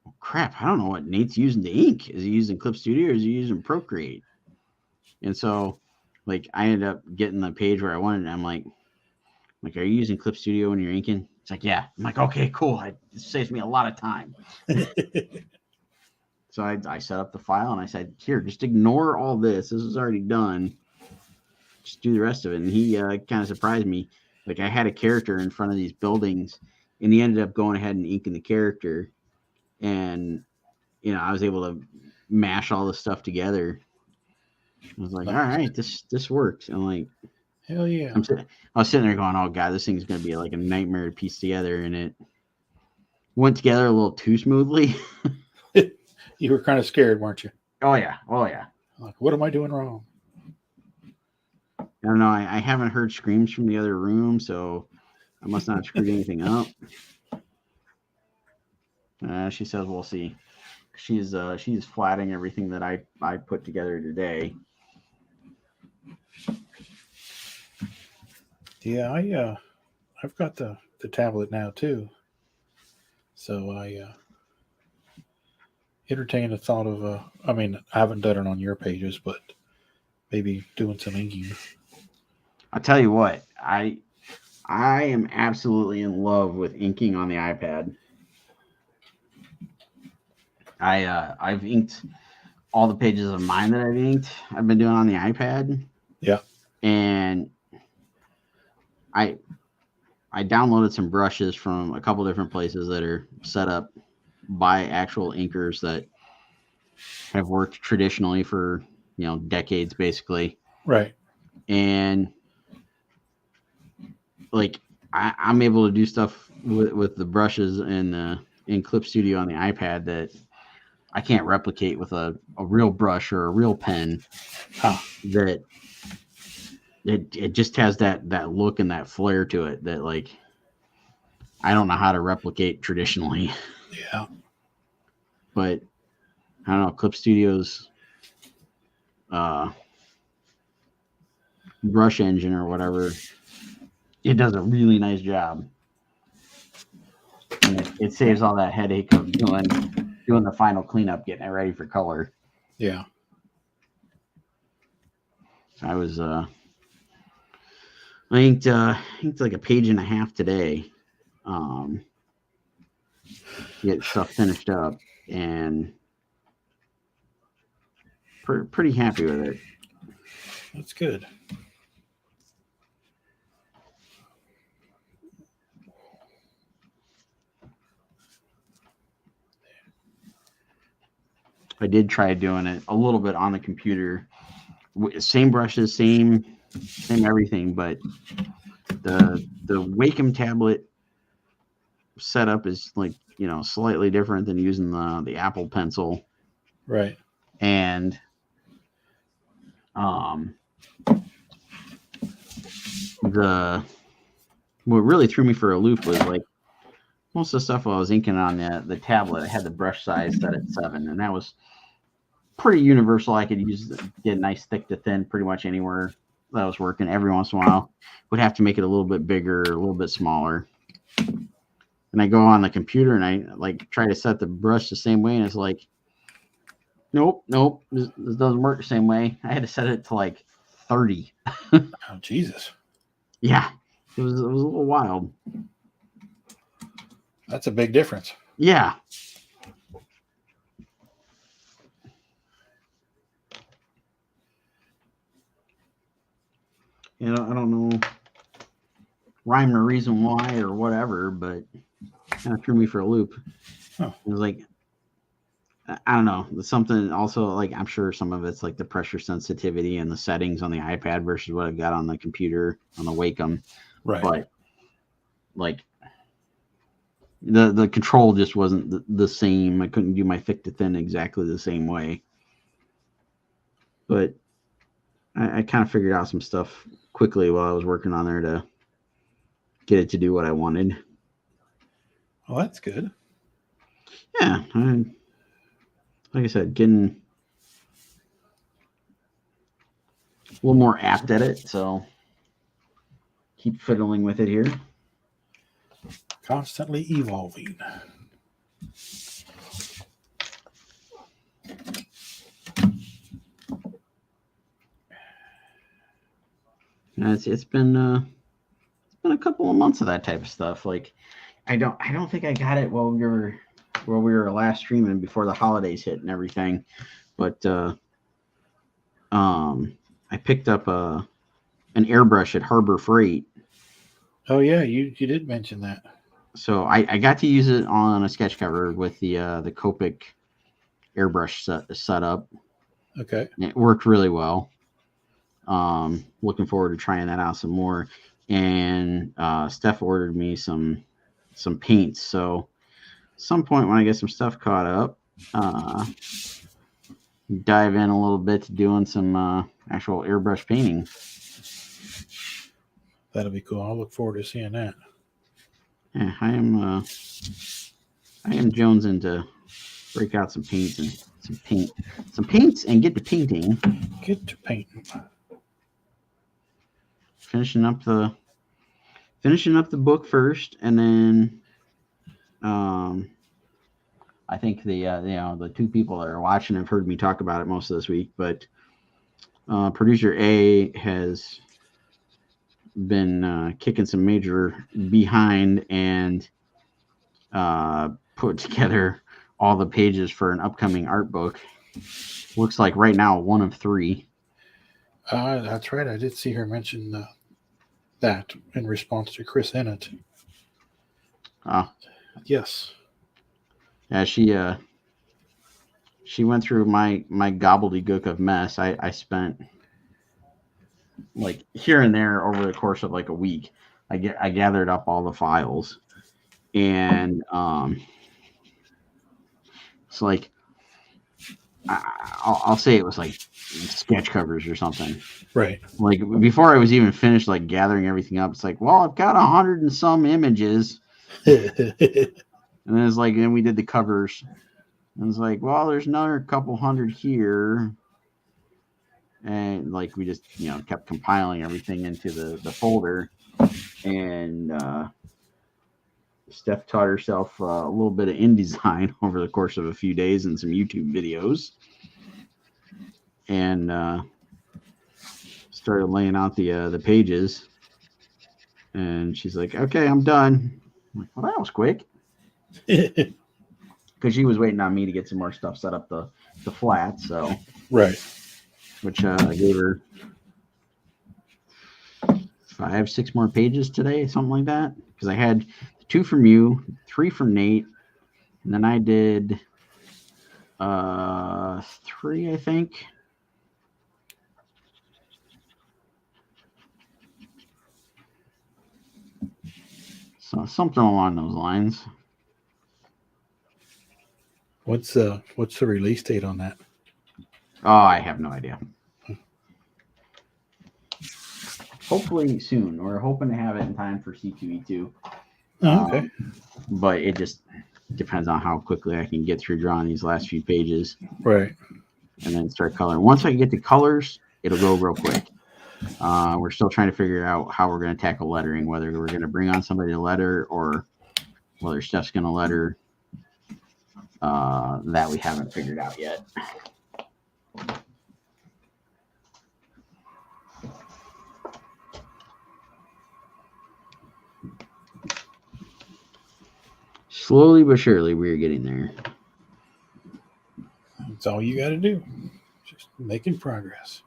well, crap, I don't know what Nate's using to ink. Is he using Clip Studio or is he using Procreate? And so, like, I ended up getting the page where I wanted it. I'm like, are you using Clip Studio when you're inking? It's like, yeah. I'm like, okay, cool. It saves me a lot of time. So I set up the file and I said, here, just ignore all this. This is already done. Just do the rest of it. And he kind of surprised me. Like, I had a character in front of these buildings, and he ended up going ahead and inking the character. And, I was able to mash all this stuff together. I was like, all right, this works. I'm like, hell yeah. I was sitting there going, oh God, this thing's going to be like a nightmare to piece together. And it went together a little too smoothly. You were kind of scared, weren't you? Oh yeah. Like, what am I doing wrong? I don't know. I haven't heard screams from the other room, so I must not have screwed anything up. She says we'll see. She's flatting everything that I put together today. Yeah, I've got the tablet now too. So I entertain the thought of I mean, I haven't done it on your pages, but maybe doing some inking. I'll tell you what, I am absolutely in love with inking on the iPad. I've inked all the pages of mine that I've inked. I've been doing on the iPad. Yeah. And I downloaded some brushes from a couple different places that are set up by actual inkers that have worked traditionally for, decades basically. Right. And like I'm able to do stuff with the brushes in Clip Studio on the iPad that I can't replicate with a real brush or a real pen. That it just has that look and that flair to it that like I don't know how to replicate traditionally. Yeah. But I don't know, Clip Studio's brush engine or whatever, it does a really nice job. And it saves all that headache of doing the final cleanup, getting it ready for color. Yeah. I was I inked like a page and a half today. Get stuff finished up and pretty happy with it. That's good. I did try doing it a little bit on the computer. Same brushes, same everything, but the Wacom tablet setup is like, slightly different than using the Apple Pencil. Right. And what really threw me for a loop was like most of the stuff I was inking on the tablet, I had the brush size set at 7, and that was pretty universal. I could get nice thick to thin pretty much anywhere that was working. Every once in a while would have to make it a little bit bigger, a little bit smaller. And I go on the computer and I like try to set the brush the same way, and it's like, nope, this doesn't work the same way. I had to set it to like 30. Oh, Jesus. Yeah, it was a little wild. That's a big difference. Yeah. You know, I don't know rhyme or reason why or whatever, but kind of threw me for a loop. Huh. It was like, I don't know. Something also, like, I'm sure some of it's like the pressure sensitivity and the settings on the iPad versus what I've got on the computer on the Wacom. Right. But like the control just wasn't the same. I couldn't do my thick to thin exactly the same way. But I kind of figured out some stuff quickly while I was working on there to get it to do what I wanted. Well, that's good. Yeah, like I said, getting a little more apt at it, so keep fiddling with it here. Constantly evolving. And it's been a couple of months of that type of stuff. Like I don't think I got it while we were last streaming before the holidays hit and everything, but I picked up an airbrush at Harbor Freight. Oh yeah, you did mention that. So I got to use it on a sketch cover with the Copic airbrush setup. Okay. It worked really well. Looking forward to trying that out some more. And Steph ordered me some paints. So at some point when I get some stuff caught up, dive in a little bit to doing some actual airbrush painting. That'll be cool. I'll look forward to seeing that. Yeah, I am jonesing to break out some paints and some paints and get to painting. Get to painting. Finishing up the book first, and then I think the two people that are watching have heard me talk about it most of this week, but producer A has been kicking some major behind and put together all the pages for an upcoming art book. Looks like right now 1 of 3. That's right. I did see her mention that in response to Chris Ennett. Yes. Yeah, she went through my gobbledygook of mess. I spent like here and there over the course of like a week. I gathered up all the files, and it's like I'll say it was like sketch covers or something. Right. Like before I was even finished like gathering everything up, it's like, well, I've got 100 and some images. And then it's like, then we did the covers. And it's like, well, there's another couple hundred here. And like we just, kept compiling everything into the folder. And Steph taught herself a little bit of InDesign over the course of a few days and some YouTube videos. And started laying out the pages. And she's like, okay, I'm done. I'm like, well, that was quick. Because she was waiting on me to get some more stuff set up the flat. So, right. Which I gave her 5-6 more pages today, something like that. Because I had 2 from you, 3 from Nate, and then I did 3, I think. So something along those lines. What's the release date on that? Oh, I have no idea. Hopefully soon. We're hoping to have it in time for C2E2. Oh, okay. But it just depends on how quickly I can get through drawing these last few pages. Right. And then start coloring. Once I get to colors, it'll go real quick. We're still trying to figure out how we're going to tackle lettering, whether we're going to bring on somebody to letter or whether Steph's going to letter. That we haven't figured out yet. Slowly but surely, we're getting there. That's all you got to do. Just making progress.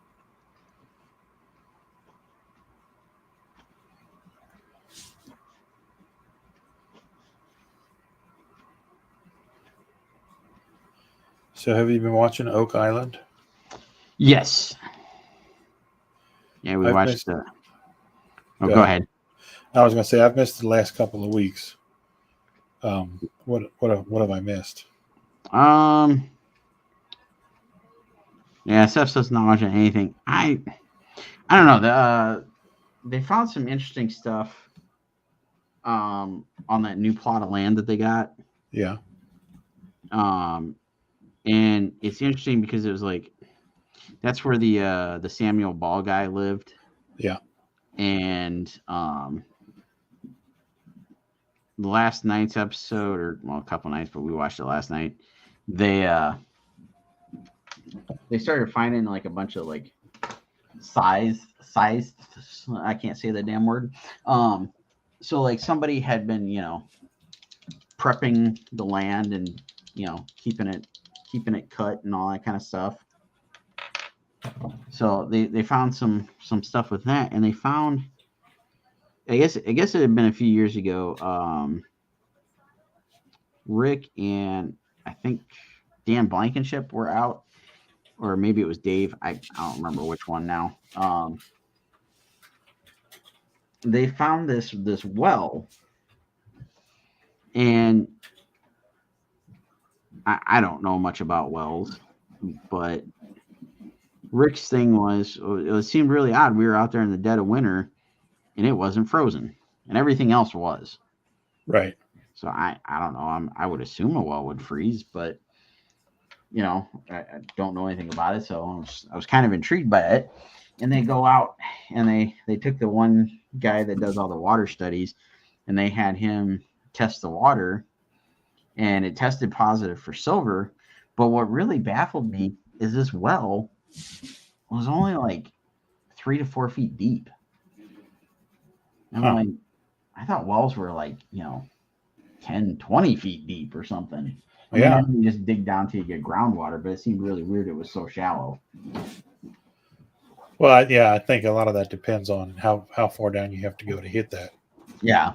So have you been watching Oak Island? Yes. Yeah, we I've watched missed- the. Oh, go ahead. I was going to say I've missed the last couple of weeks. What have I missed? Yeah, Seth says not watching anything. I don't know. They found some interesting stuff. On that new plot of land that they got. Yeah. And it's interesting because it was like that's where the Samuel Ball guy lived. Yeah. And the last night's episode, or well, a couple nights, but we watched it last night. They started finding like a bunch of like size. I can't say the damn word. So like somebody had been, prepping the land and keeping it cut and all that kind of stuff. So they found some stuff with that, and they found. I guess it had been a few years ago. Rick and I think Dan Blankenship were out, or maybe it was Dave. I don't remember which one now. They found this well, and I don't know much about wells, but Rick's thing was it seemed really odd. We were out there in the dead of winter, and it wasn't frozen, and everything else was. Right. So I don't know. I would assume a well would freeze, but I don't know anything about it, so I was kind of intrigued by it. And they go out and they took the one guy that does all the water studies, and they had him test the water, and it tested positive for silver. But what really baffled me is this well was only like 3 to 4 feet deep. And I'm like, I thought wells were like 10, 20 feet deep or something. Yeah. You just dig down till you get groundwater, but it seemed really weird. It was so shallow. Well, I think a lot of that depends on how far down you have to go to hit that. Yeah.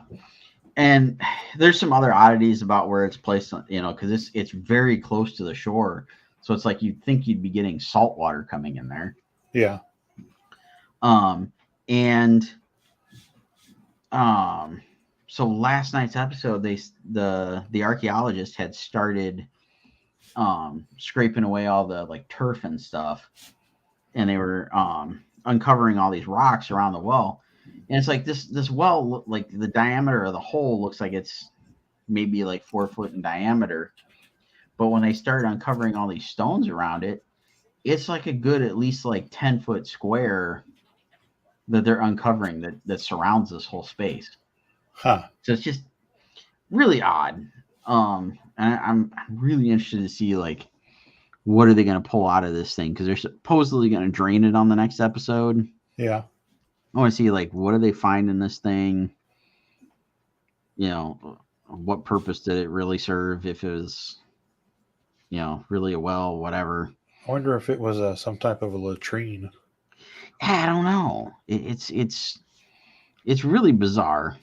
And there's some other oddities about where it's placed, because it's very close to the shore. So it's like you'd think you'd be getting salt water coming in there. Yeah. So last night's episode, the archaeologist had started scraping away all the like turf and stuff, and they were uncovering all these rocks around the well. And it's like this well, like the diameter of the hole looks like it's maybe like 4 foot in diameter, but when they started uncovering all these stones around it, it's like a good at least like 10-foot square that they're uncovering that surrounds this whole space. Huh. So it's just really odd. And I'm really interested to see like what are they going to pull out of this thing, because they're supposedly going to drain it on the next episode. Yeah. I want to see like what do they find in this thing. What purpose did it really serve? If it was, really a well, whatever. I wonder if it was some type of a latrine. I don't know. It's really bizarre.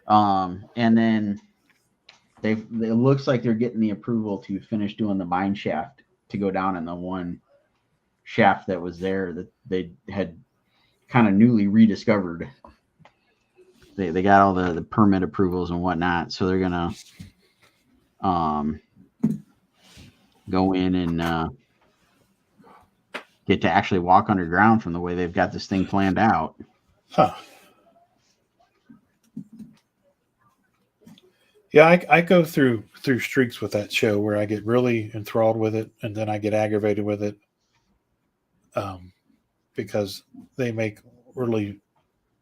And then it looks like they're getting the approval to finish doing the mine shaft to go down in the one shaft that was there that they had kind of newly rediscovered. They got all the permit approvals and whatnot, so they're gonna go in and get to actually walk underground from the way they've got this thing planned out. Huh. Yeah, I go through streaks with that show where I get really enthralled with it, and then I get aggravated with it, because they make really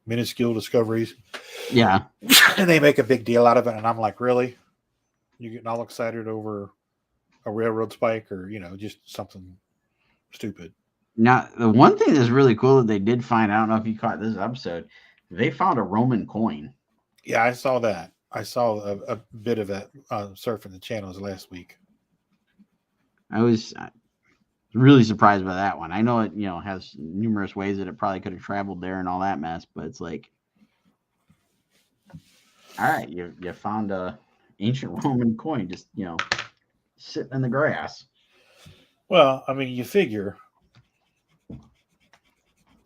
minuscule discoveries. Yeah, and they make a big deal out of it, and I'm like, really? You're getting all excited over a railroad spike or just something stupid? Now, the one thing that's really cool that they did find, I don't know if you caught this episode, they found a Roman coin. Yeah, I saw that. I saw a bit of that on surfing the channels last week. I was really surprised by that one. I know it, has numerous ways that it probably could have traveled there and all that mess, but it's like, all right, you found a ancient Roman coin just, sitting in the grass. Well, I mean, you figure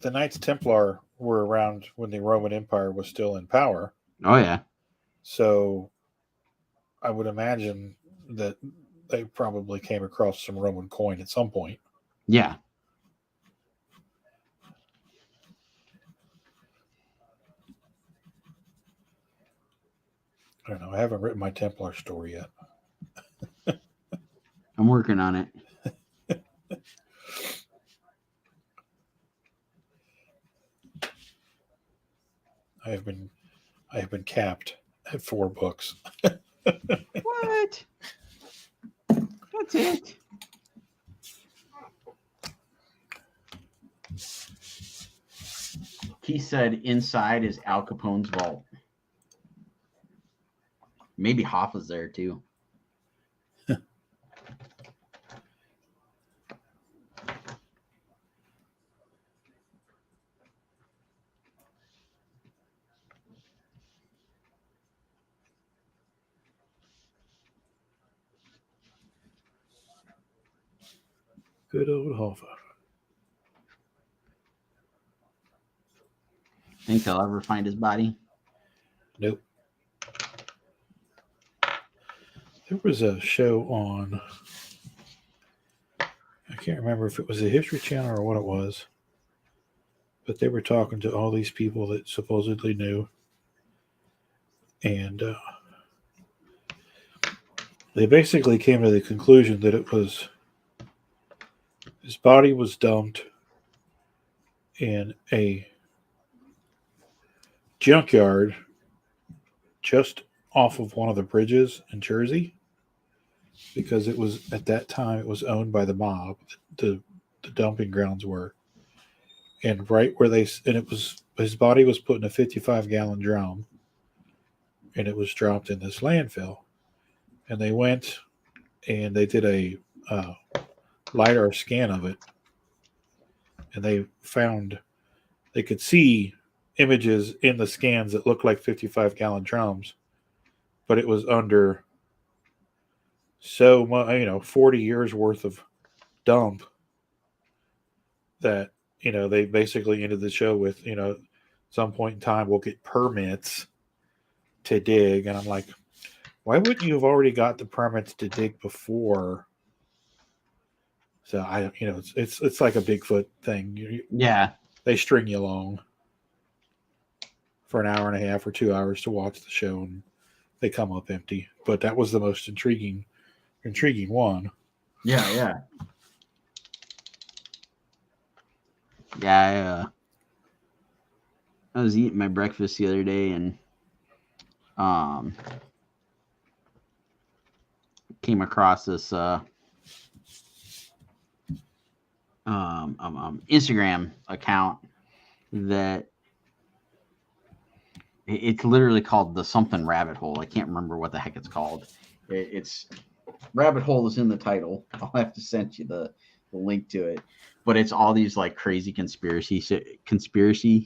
the Knights Templar were around when the Roman Empire was still in power. Oh, yeah. So I would imagine that they probably came across some Roman coin at some point. Yeah. I don't know. I haven't written my Templar story yet. I'm working on it. I have been capped at 4 books. What? That's it. He said inside is Al Capone's vault. Maybe Hoffa's there too. Good old Hoffa. Think they'll ever find his body? Nope. There was a show on, I can't remember if it was a History Channel or what it was, but they were talking to all these people that supposedly knew. And they basically came to the conclusion that his body was dumped in a junkyard just off of one of the bridges in Jersey, because it was, at that time, it was owned by the mob. The dumping grounds were, and right where his body was put in a 55-gallon drum, and it was dropped in this landfill. And they went and they did a LiDAR scan of it, and they could see images in the scans that looked like 55-gallon drums, but it was under so much, 40 years worth of dump that, they basically ended the show with, some point in time we'll get permits to dig. And I'm like, why wouldn't you have already got the permits to dig before? So it's like a Bigfoot thing. Yeah. They string you along for an hour and a half or 2 hours to watch the show, and they come up empty. But that was the most intriguing one. Yeah, yeah. Yeah, I was eating my breakfast the other day and came across this Instagram account that it's literally called the something rabbit hole. I can't remember what the heck it's called. It's rabbit hole is in the title. I'll have to send you the link to it. But it's all these like crazy conspiracy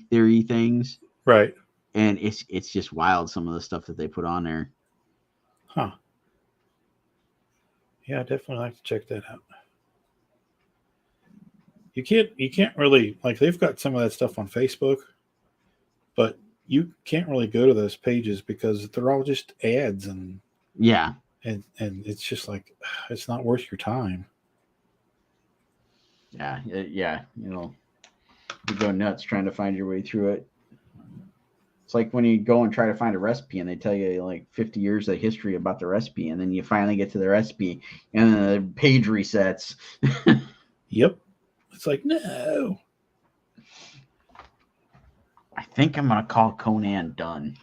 theory things. Right. And it's just wild, some of the stuff that they put on there. Huh. Yeah, I definitely like to check that out. You can't really, like, they've got some of that stuff on Facebook, but you can't really go to those pages because they're all just ads and yeah. And it's just like, it's not worth your time. Yeah. You go nuts trying to find your way through it. It's like when you go and try to find a recipe and they tell you like 50 years of history about the recipe, and then you finally get to the recipe and then the page resets. Yep. It's like, no. I think I'm going to call Conan done.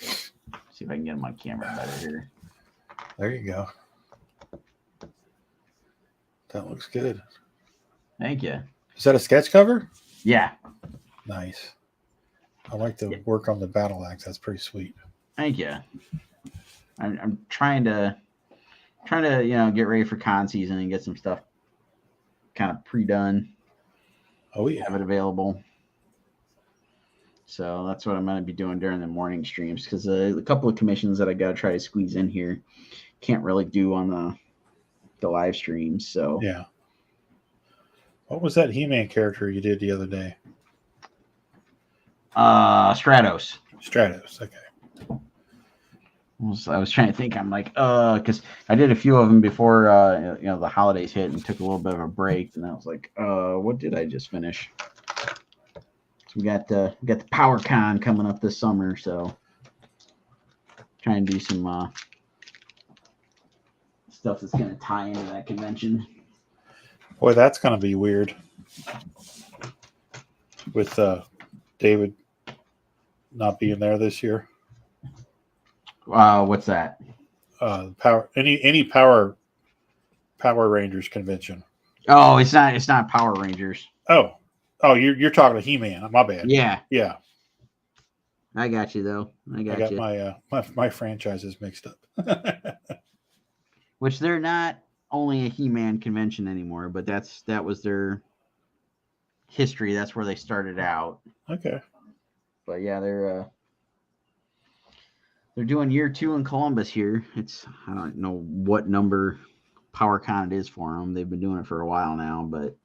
See if I can get him on camera better here. There you go. That looks good. Thank you. Is that a sketch cover? Yeah. Nice. I like the work on the battle axe. That's pretty sweet. Thank you. I'm trying to get ready for con season and get some stuff kind of pre-done. Oh yeah. Have it available. So that's what I'm going to be doing during the morning streams, because a couple of commissions that I got to try to squeeze in here can't really do on the live streams. So Yeah. What was that He-Man character you did the other day? Stratos. Stratos. Okay. I was trying to think. I'm like, because I did a few of them before, the holidays hit, and took a little bit of a break. And I was like, what did I just finish? So we got the Power Con coming up this summer. So trying to do some stuff that's going to tie into that convention. Boy, that's going to be weird. With David not being there this year. What's that? Power any Power Rangers convention. Oh, it's not Power Rangers. Oh, you're talking to He-Man. My bad. Yeah. I got you though. I got you. my franchises mixed up. Which they're not only a He-Man convention anymore, but that was their history. That's where they started out. Okay. But yeah, they're doing year 2 in Columbus here. I don't know what number PowerCon it is for them. They've been doing it for a while now, but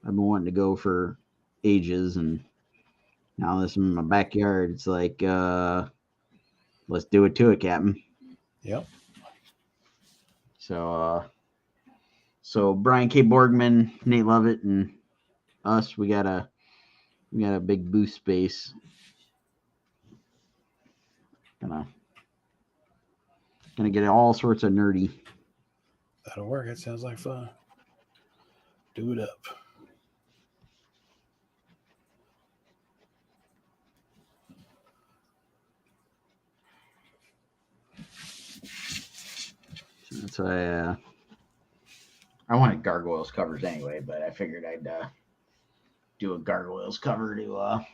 I've been wanting to go for ages, and now this is in my backyard. It's like, let's do it to it, Captain. Yep. So Brian K. Borgman, Nate Lovett, and us, we got a big booth space. Gonna get all sorts of nerdy. That'll work. It sounds like fun. Do it up. That's why I wanted Gargoyles covers anyway, but I figured I'd do a Gargoyles cover to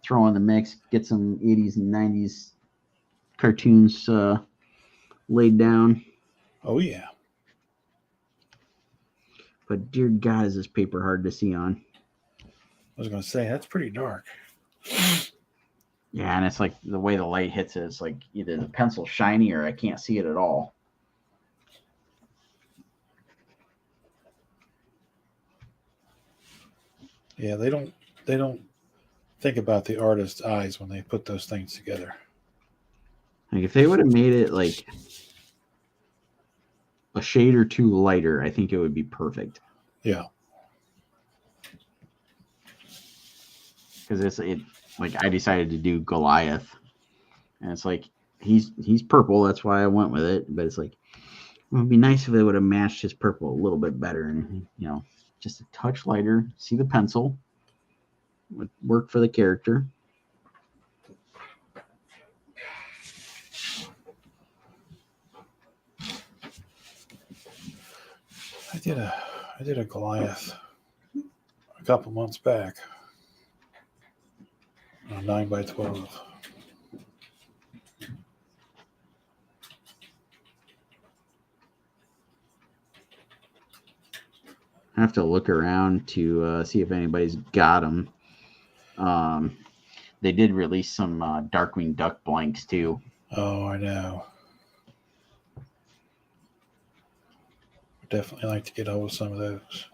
throw in the mix, get some 80s and 90s cartoons laid down. Oh yeah. But dear God, is this paper hard to see on? I was going to say, that's pretty dark. Yeah, and it's like the way the light hits it, it's like either the pencil's shiny or I can't see it at all. Yeah, they don't think about the artist's eyes when they put those things together. Like if they would have made it like a shade or two lighter, I think it would be perfect. Yeah. Because it like I decided to do Goliath, and it's like he's purple, that's why I went with it. But it's like it would be nice if it would have matched his purple a little bit better, and just a touch lighter. See the pencil would work for the character. I did a Goliath a couple months back. 9x12. I have to look around to see if anybody's got them. They did release some Darkwing Duck blanks too. Oh, I know. Definitely like to get hold of some of those.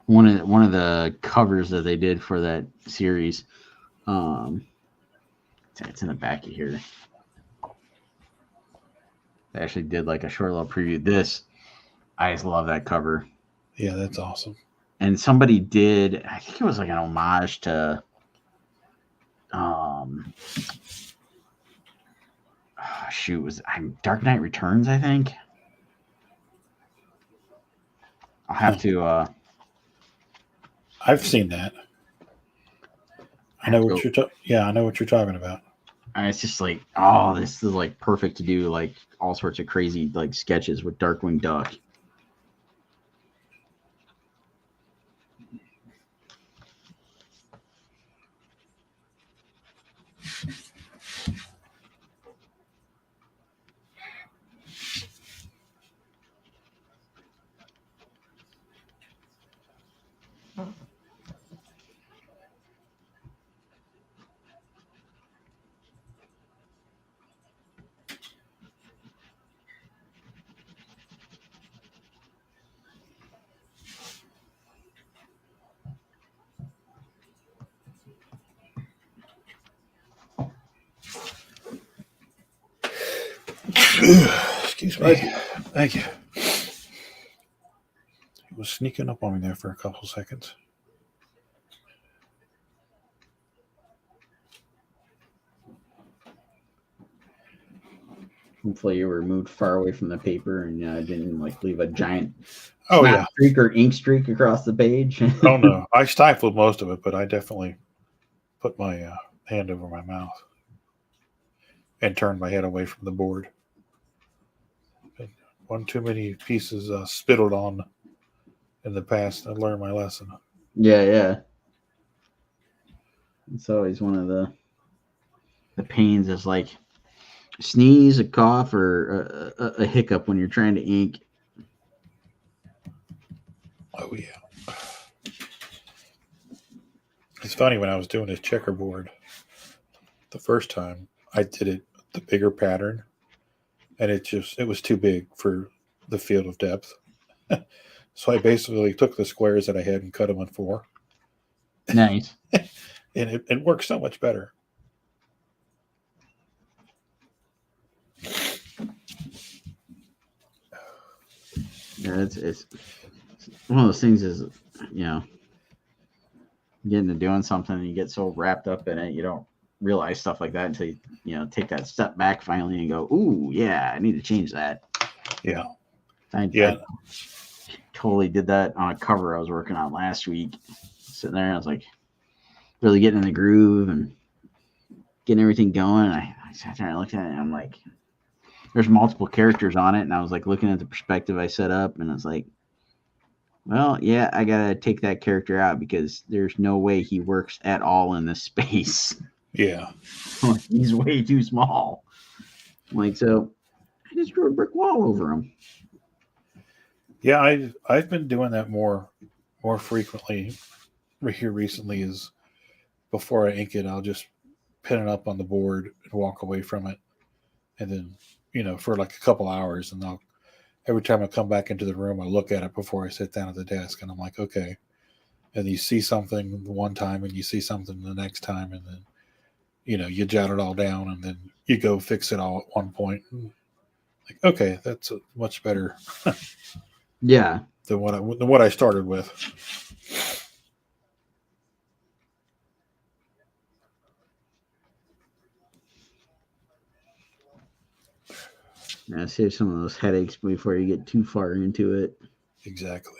One of the covers that they did for that series, it's in the back of here. They actually did like a short little preview. I just love that cover. Yeah, that's awesome. And somebody did, I think it was like an homage to Dark Knight Returns, I think. I'll have to I've seen that. I know what you're talking about. And it's just like, oh, this is like perfect to do like all sorts of crazy like sketches with Darkwing Duck. Excuse me. Thank you. He was sneaking up on me there for a couple seconds. Hopefully you were moved far away from the paper and didn't like leave a giant streak or ink streak across the page. Oh no, I stifled most of it, but I definitely put my hand over my mouth and turned my head away from the board. One too many pieces spittled on in the past. I learned my lesson. Yeah. It's always one of the pains is like sneeze, a cough, or a hiccup when you're trying to ink. Oh yeah. It's funny, when I was doing this checkerboard the first time, I did it the bigger pattern, and it was too big for the field of depth. So I basically took the squares that I had and cut them in 4. Nice. And it works so much better. Yeah, it's one of those things is, getting to doing something and you get so wrapped up in it, you don't realize stuff like that until you take that step back finally and go, ooh, yeah, I need to change that. Yeah. I totally did that on a cover I was working on last week. Sitting there, I was like really getting in the groove and getting everything going. I sat there and looked at it and I'm like, there's multiple characters on it. And I was like looking at the perspective I set up and it's like, well, yeah, I got to take that character out because there's no way he works at all in this space. Yeah. He's way too small. Like, so I just drew a brick wall over him. Yeah, I've been doing that more frequently here recently. Is before I ink it, I'll just pin it up on the board and walk away from it. And then, for like a couple hours, and every time I come back into the room, I look at it before I sit down at the desk, and I'm like, okay. And you see something one time, and you see something the next time, and then, you jot it all down, and then you go fix it all at one point. Like, okay, that's much better. Yeah. Than what I started with. Yeah, save some of those headaches before you get too far into it. Exactly.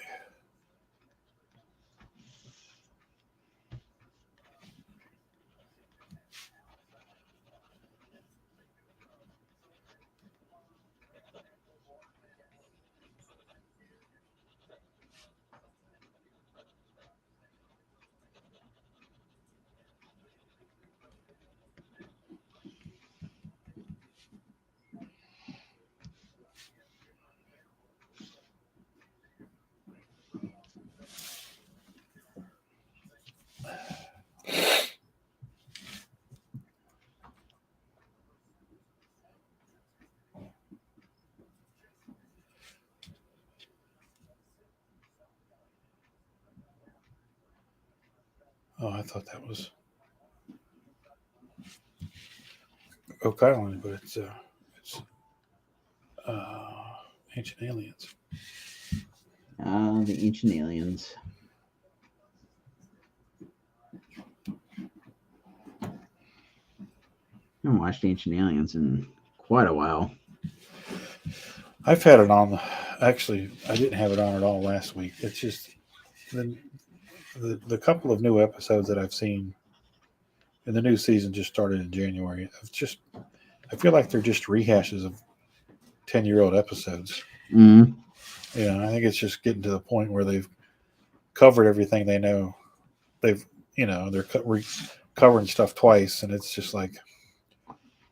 Oh, I thought that was Oak Island, but it's Ancient Aliens. The Ancient Aliens. I haven't watched Ancient Aliens in quite a while. I've had it on. Actually, I didn't have it on at all last week. It's just the couple of new episodes that I've seen, and the new season just started in January. I feel like they're just rehashes of 10-year-old episodes. Mm-hmm. I think it's just getting to the point where they've covered everything they know. They're covering stuff twice, and it's just like,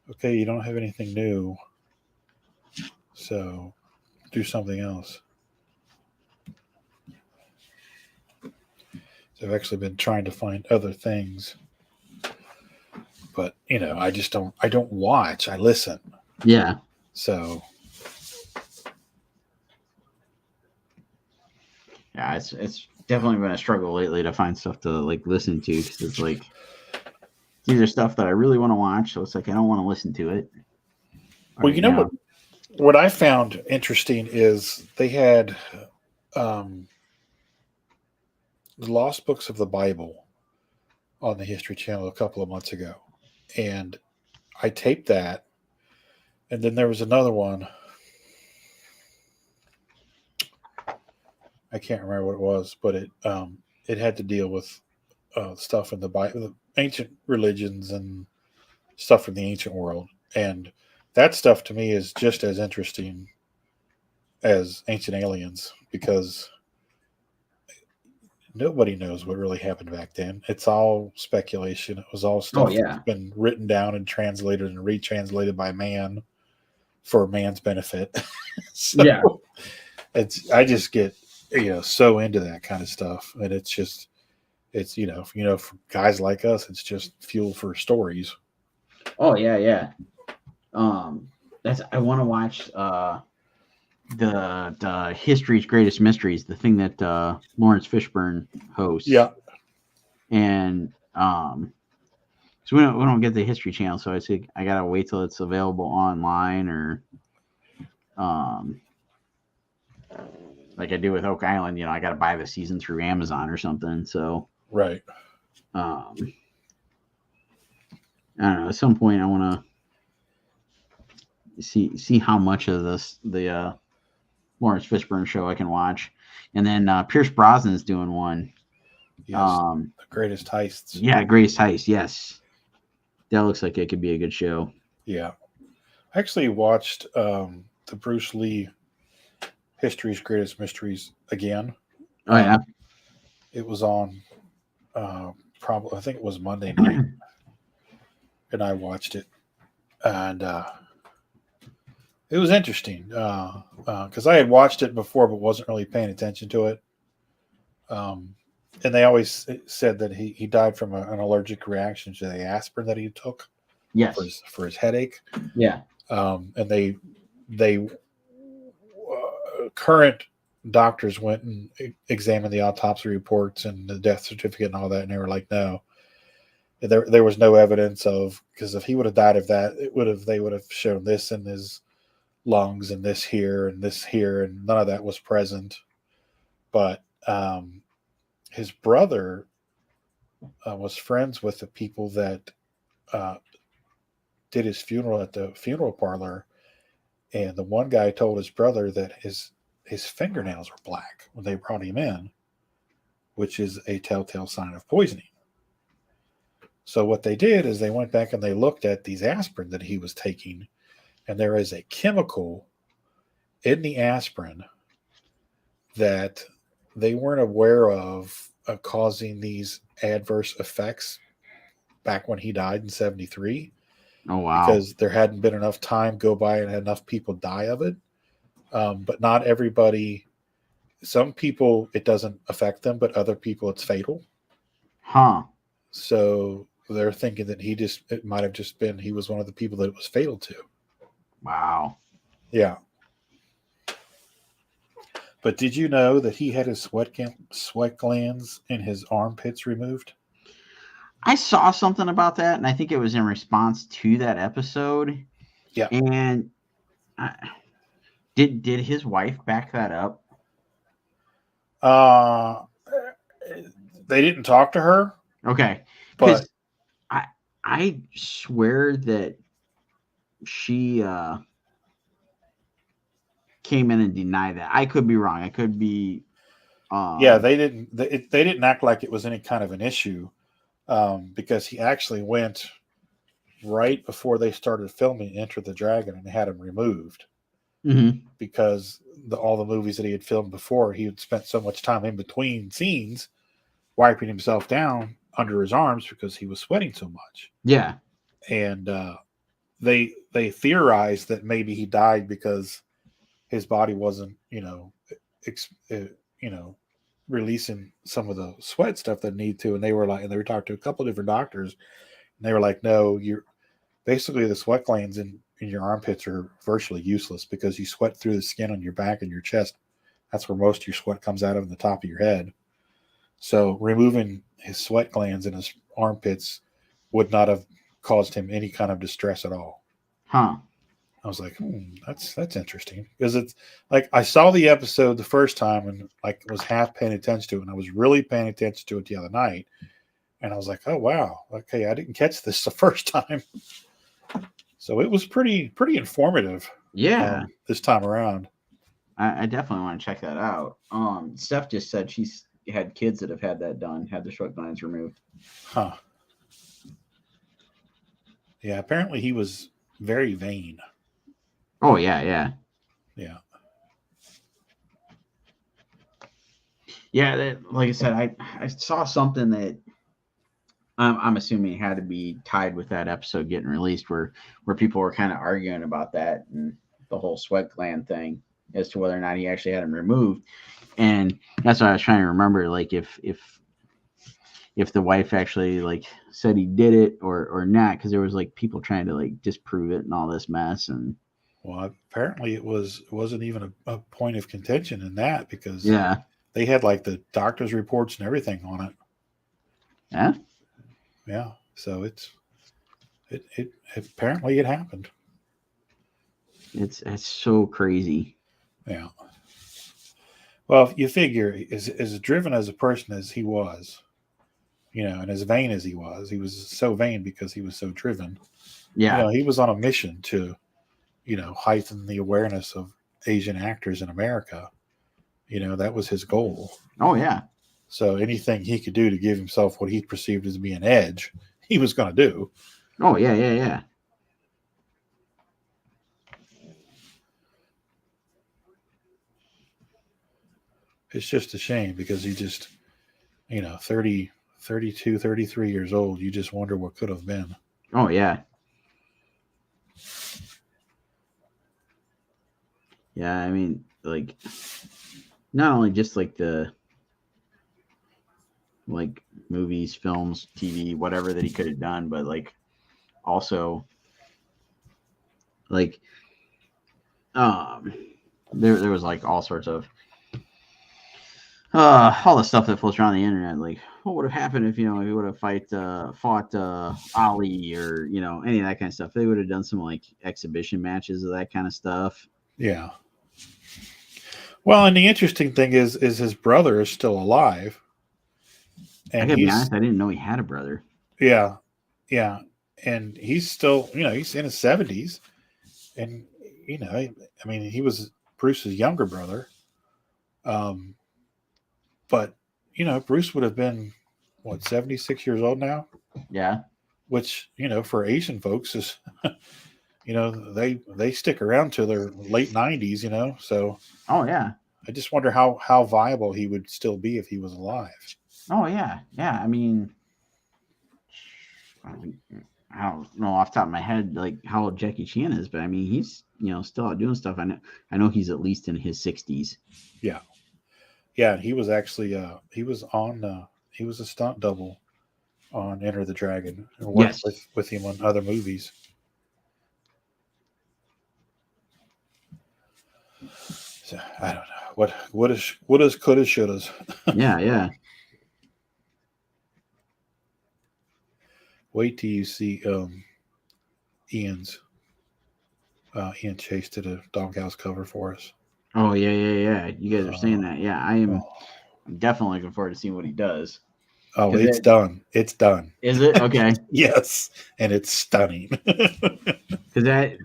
okay, you don't have anything new, so do something else. So I've actually been trying to find other things, but I don't watch. I listen. Yeah. So. Yeah, it's definitely been a struggle lately to find stuff to like listen to because it's like these are stuff that I really want to watch, so it's like I don't want to listen to it. Well, you know what? What I found interesting is they had the Lost Books of the Bible on the History Channel a couple of months ago, and I taped that, and then there was another one. I can't remember what it was, but it had to deal with stuff in the Bible, the ancient religions and stuff from the ancient world, and that stuff to me is just as interesting as Ancient Aliens because nobody knows what really happened back then. It's all speculation. It was all stuff that's been written down and translated and retranslated by man for man's benefit. So I just get so into that kind of stuff, and it's for guys like us, it's just fuel for stories. Oh yeah. I want to watch the History's Greatest Mysteries, the thing that Lawrence Fishburne hosts. Yeah. And so we don't get the History Channel, so I say I gotta wait till it's available online, or like I do with Oak Island. I gotta buy the season through Amazon or something. So right. I don't know. At some point, I want to see how much of the Lawrence Fishburne show I can watch, and then Pierce Brosnan's doing one. Yes, the Greatest Heists. Yeah, Greatest Heist. Yes, that looks like it could be a good show. Yeah, I actually watched the Bruce Lee History's Greatest Mysteries again. Oh yeah, it was on probably I think it was Monday night, and I watched it, and it was interesting because I had watched it before but wasn't really paying attention to it. And they always said that he died from an allergic reaction to the aspirin that he took. Yes. For his headache. Yeah. And they current doctors went and examined the autopsy reports and the death certificate and all that, and they were like, no. There was no evidence of, because if he would have died of that, they would have shown this in his lungs and this here, and none of that was present. But his brother was friends with the people that did his funeral at the funeral parlor, and the one guy told his brother that his fingernails were black when they brought him in, which is a telltale sign of poisoning. So what they did is they went back and they looked at these aspirin that he was taking, and there is a chemical in the aspirin that they weren't aware of causing these adverse effects back when he died in 1973. Oh, wow. Because there hadn't been enough time go by and had enough people die of it. But not everybody. Some people, it doesn't affect them, but other people, it's fatal. Huh. So they're thinking that it might have just been he was one of the people that it was fatal to. Wow. Yeah. But did you know that he had his sweat glands in his armpits removed? I saw something about that, and I think it was in response to that episode. Yeah. And did his wife back that up? They didn't talk to her. Okay. But I swear that she came in and denied that. I could be wrong. I could be. Yeah, they didn't. They didn't act like it was any kind of an issue, because he actually went right before they started filming Enter the Dragon and had him removed. Mm-hmm. Because all the movies that he had filmed before, he had spent so much time in between scenes wiping himself down under his arms because he was sweating so much. Yeah. And they theorized that maybe he died because his body wasn't, releasing some of the sweat stuff that need to. And they were talking to a couple of different doctors, and they were like, no, you're basically the sweat glands in your armpits are virtually useless because you sweat through the skin on your back and your chest. That's where most of your sweat comes out of the top of your head. So removing his sweat glands in his armpits would not have caused him any kind of distress at all. Huh. I was like, that's interesting, because it's like I saw the episode the first time and like was half paying attention to it, and I was really paying attention to it the other night, and I was like, oh wow, okay, I didn't catch this the first time, so it was pretty informative. Yeah, this time around. I definitely want to check that out. Steph just said she's had kids that have had that done, had the short glands removed. Huh. Yeah, apparently he was very vain. Oh yeah. That, like I said, I saw something that I'm assuming it had to be tied with that episode getting released, where people were kind of arguing about that and the whole sweat gland thing as to whether or not he actually had them removed. And that's what I was trying to remember, like if the wife actually like said he did it or not, because there was like people trying to like disprove it and all this mess. And well, apparently it wasn't even a point of contention in that, because they had like the doctor's reports and everything on it. Yeah. So it apparently it happened. It's so crazy. Yeah. Well, you figure as driven as a person as he was, and as vain as he was so vain because he was so driven. Yeah. He was on a mission to, heighten the awareness of Asian actors in America. That was his goal. Oh, yeah. So anything he could do to give himself what he perceived as being edge, he was going to do. Oh, yeah. It's just a shame because he just, 30, 32, 33 years old, you just wonder what could have been. Oh, yeah. Yeah, I mean, like, not only just like the like movies, films, TV, whatever that he could have done, but like also like there was like all sorts of all the stuff that floats around the internet, like what would have happened if he would have fought Ali, or any of that kind of stuff. They would have done some like exhibition matches of that kind of stuff. Yeah. Well, and the interesting thing is his brother is still alive. And I gotta be honest, I didn't know he had a brother. Yeah. And he's still, he's in his 70s. And, I mean, he was Bruce's younger brother. But, Bruce would have been, 76 years old now? Yeah. Which, for Asian folks is, they stick around to their late 90s, so. Oh, yeah. I just wonder how viable he would still be if he was alive. Oh, yeah. Yeah. I mean, I don't know off the top of my head like how old Jackie Chan is, but I mean he's still out doing stuff. I know he's at least in his 60s. Yeah, he was actually he was a stunt double on Enter the Dragon. And worked with him on other movies. So, I don't know what is coulda shouldas. Yeah. Wait till you see Ian Chase did a Doghouse cover for us. Oh yeah. You guys are saying that. Yeah, I'm definitely looking forward to seeing what he does. Oh, it's done. It's done. Is it? Okay. Yes, and it's stunning. Because that,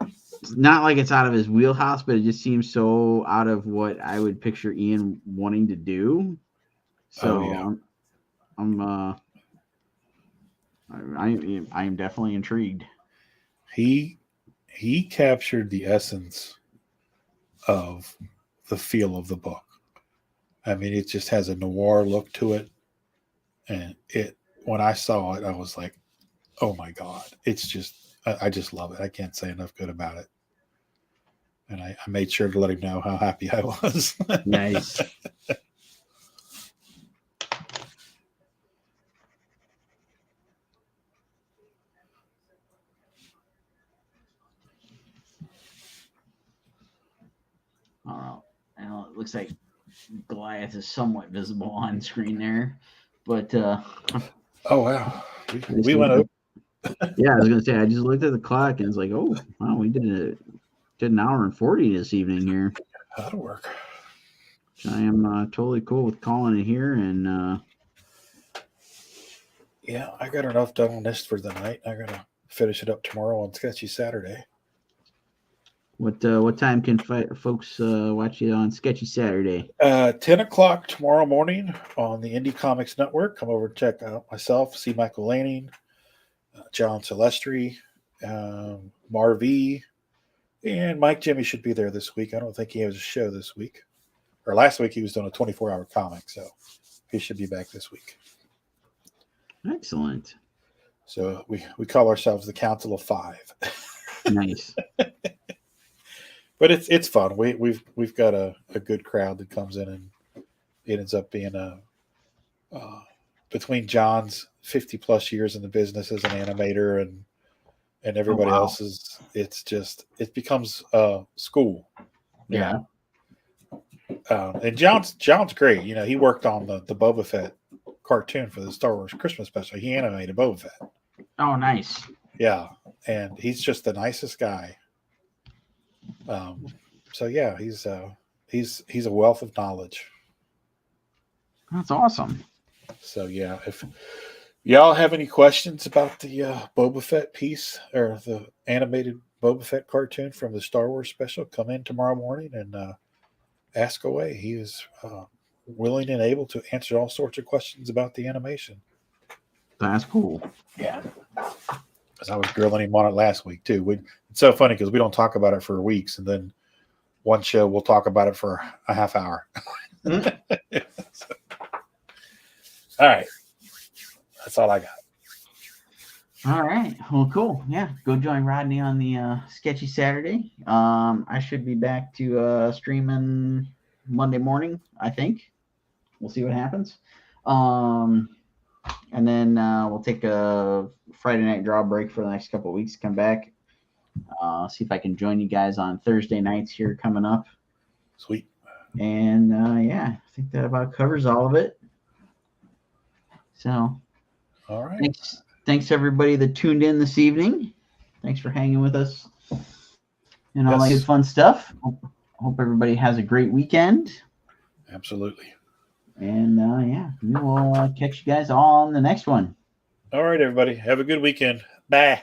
it's not like it's out of his wheelhouse, but it just seems so out of what I would picture Ian wanting to do. So I am definitely intrigued. He captured the essence of the feel of the book. I mean, it just has a noir look to it, and when I saw it, I was like, "Oh my god!" It's just, I just love it. I can't say enough good about it. And I made sure to let him know how happy I was. Nice. I know it looks like Goliath is somewhat visible on screen there, but oh wow, we went over. Yeah, I was gonna say I just looked at the clock and it's like, oh wow, we did an hour and 40 this evening here. That'll work. I am totally cool with calling it here, and Yeah, I got enough done on this for the night. I gotta finish it up tomorrow on Sketchy Saturday. what time can folks watch you on Sketchy Saturday? 10 o'clock tomorrow morning on the Indie Comics Network. Come over and check out myself, C. Michael Lanning, John Celestri, Marv, and Mike Jimmy should be there this week. I don't think he has a show this week. Or last week he was doing a 24-hour comic, so he should be back this week. Excellent. So we call ourselves the Council of Five. Nice. But it's fun. We've got a good crowd that comes in, and it ends up being between John's 50 plus years in the business as an animator and everybody else's. It becomes school. Yeah. And John's great. You know, he worked on the Boba Fett cartoon for the Star Wars Christmas special. He animated Boba Fett. Oh, nice. Yeah, and he's just the nicest guy. So yeah, he's a wealth of knowledge. That's awesome. So yeah, if y'all have any questions about the Boba Fett piece or the animated Boba Fett cartoon from the Star Wars special, come in tomorrow morning and ask away. He is willing and able to answer all sorts of questions about the animation. That's cool. Yeah. Because I was grilling him on it last week too. It's so funny because we don't talk about it for weeks, and then one show we'll talk about it for a half hour. So, all right, that's all I got. All right. Well, cool. Yeah. Go join Rodney on the Sketchy Saturday. I should be back to streaming Monday morning, I think. We'll see what happens. And then we'll take a Friday Night Draw break for the next couple of weeks. Come back. See if I can join you guys on Thursday nights here coming up. Sweet. And yeah, I think that about covers all of it. So, all right. Thanks everybody that tuned in this evening. Thanks for hanging with us and all that good fun stuff. Hope everybody has a great weekend. Absolutely. And yeah, we will catch you guys all on the next one. All right, everybody. Have a good weekend. Bye.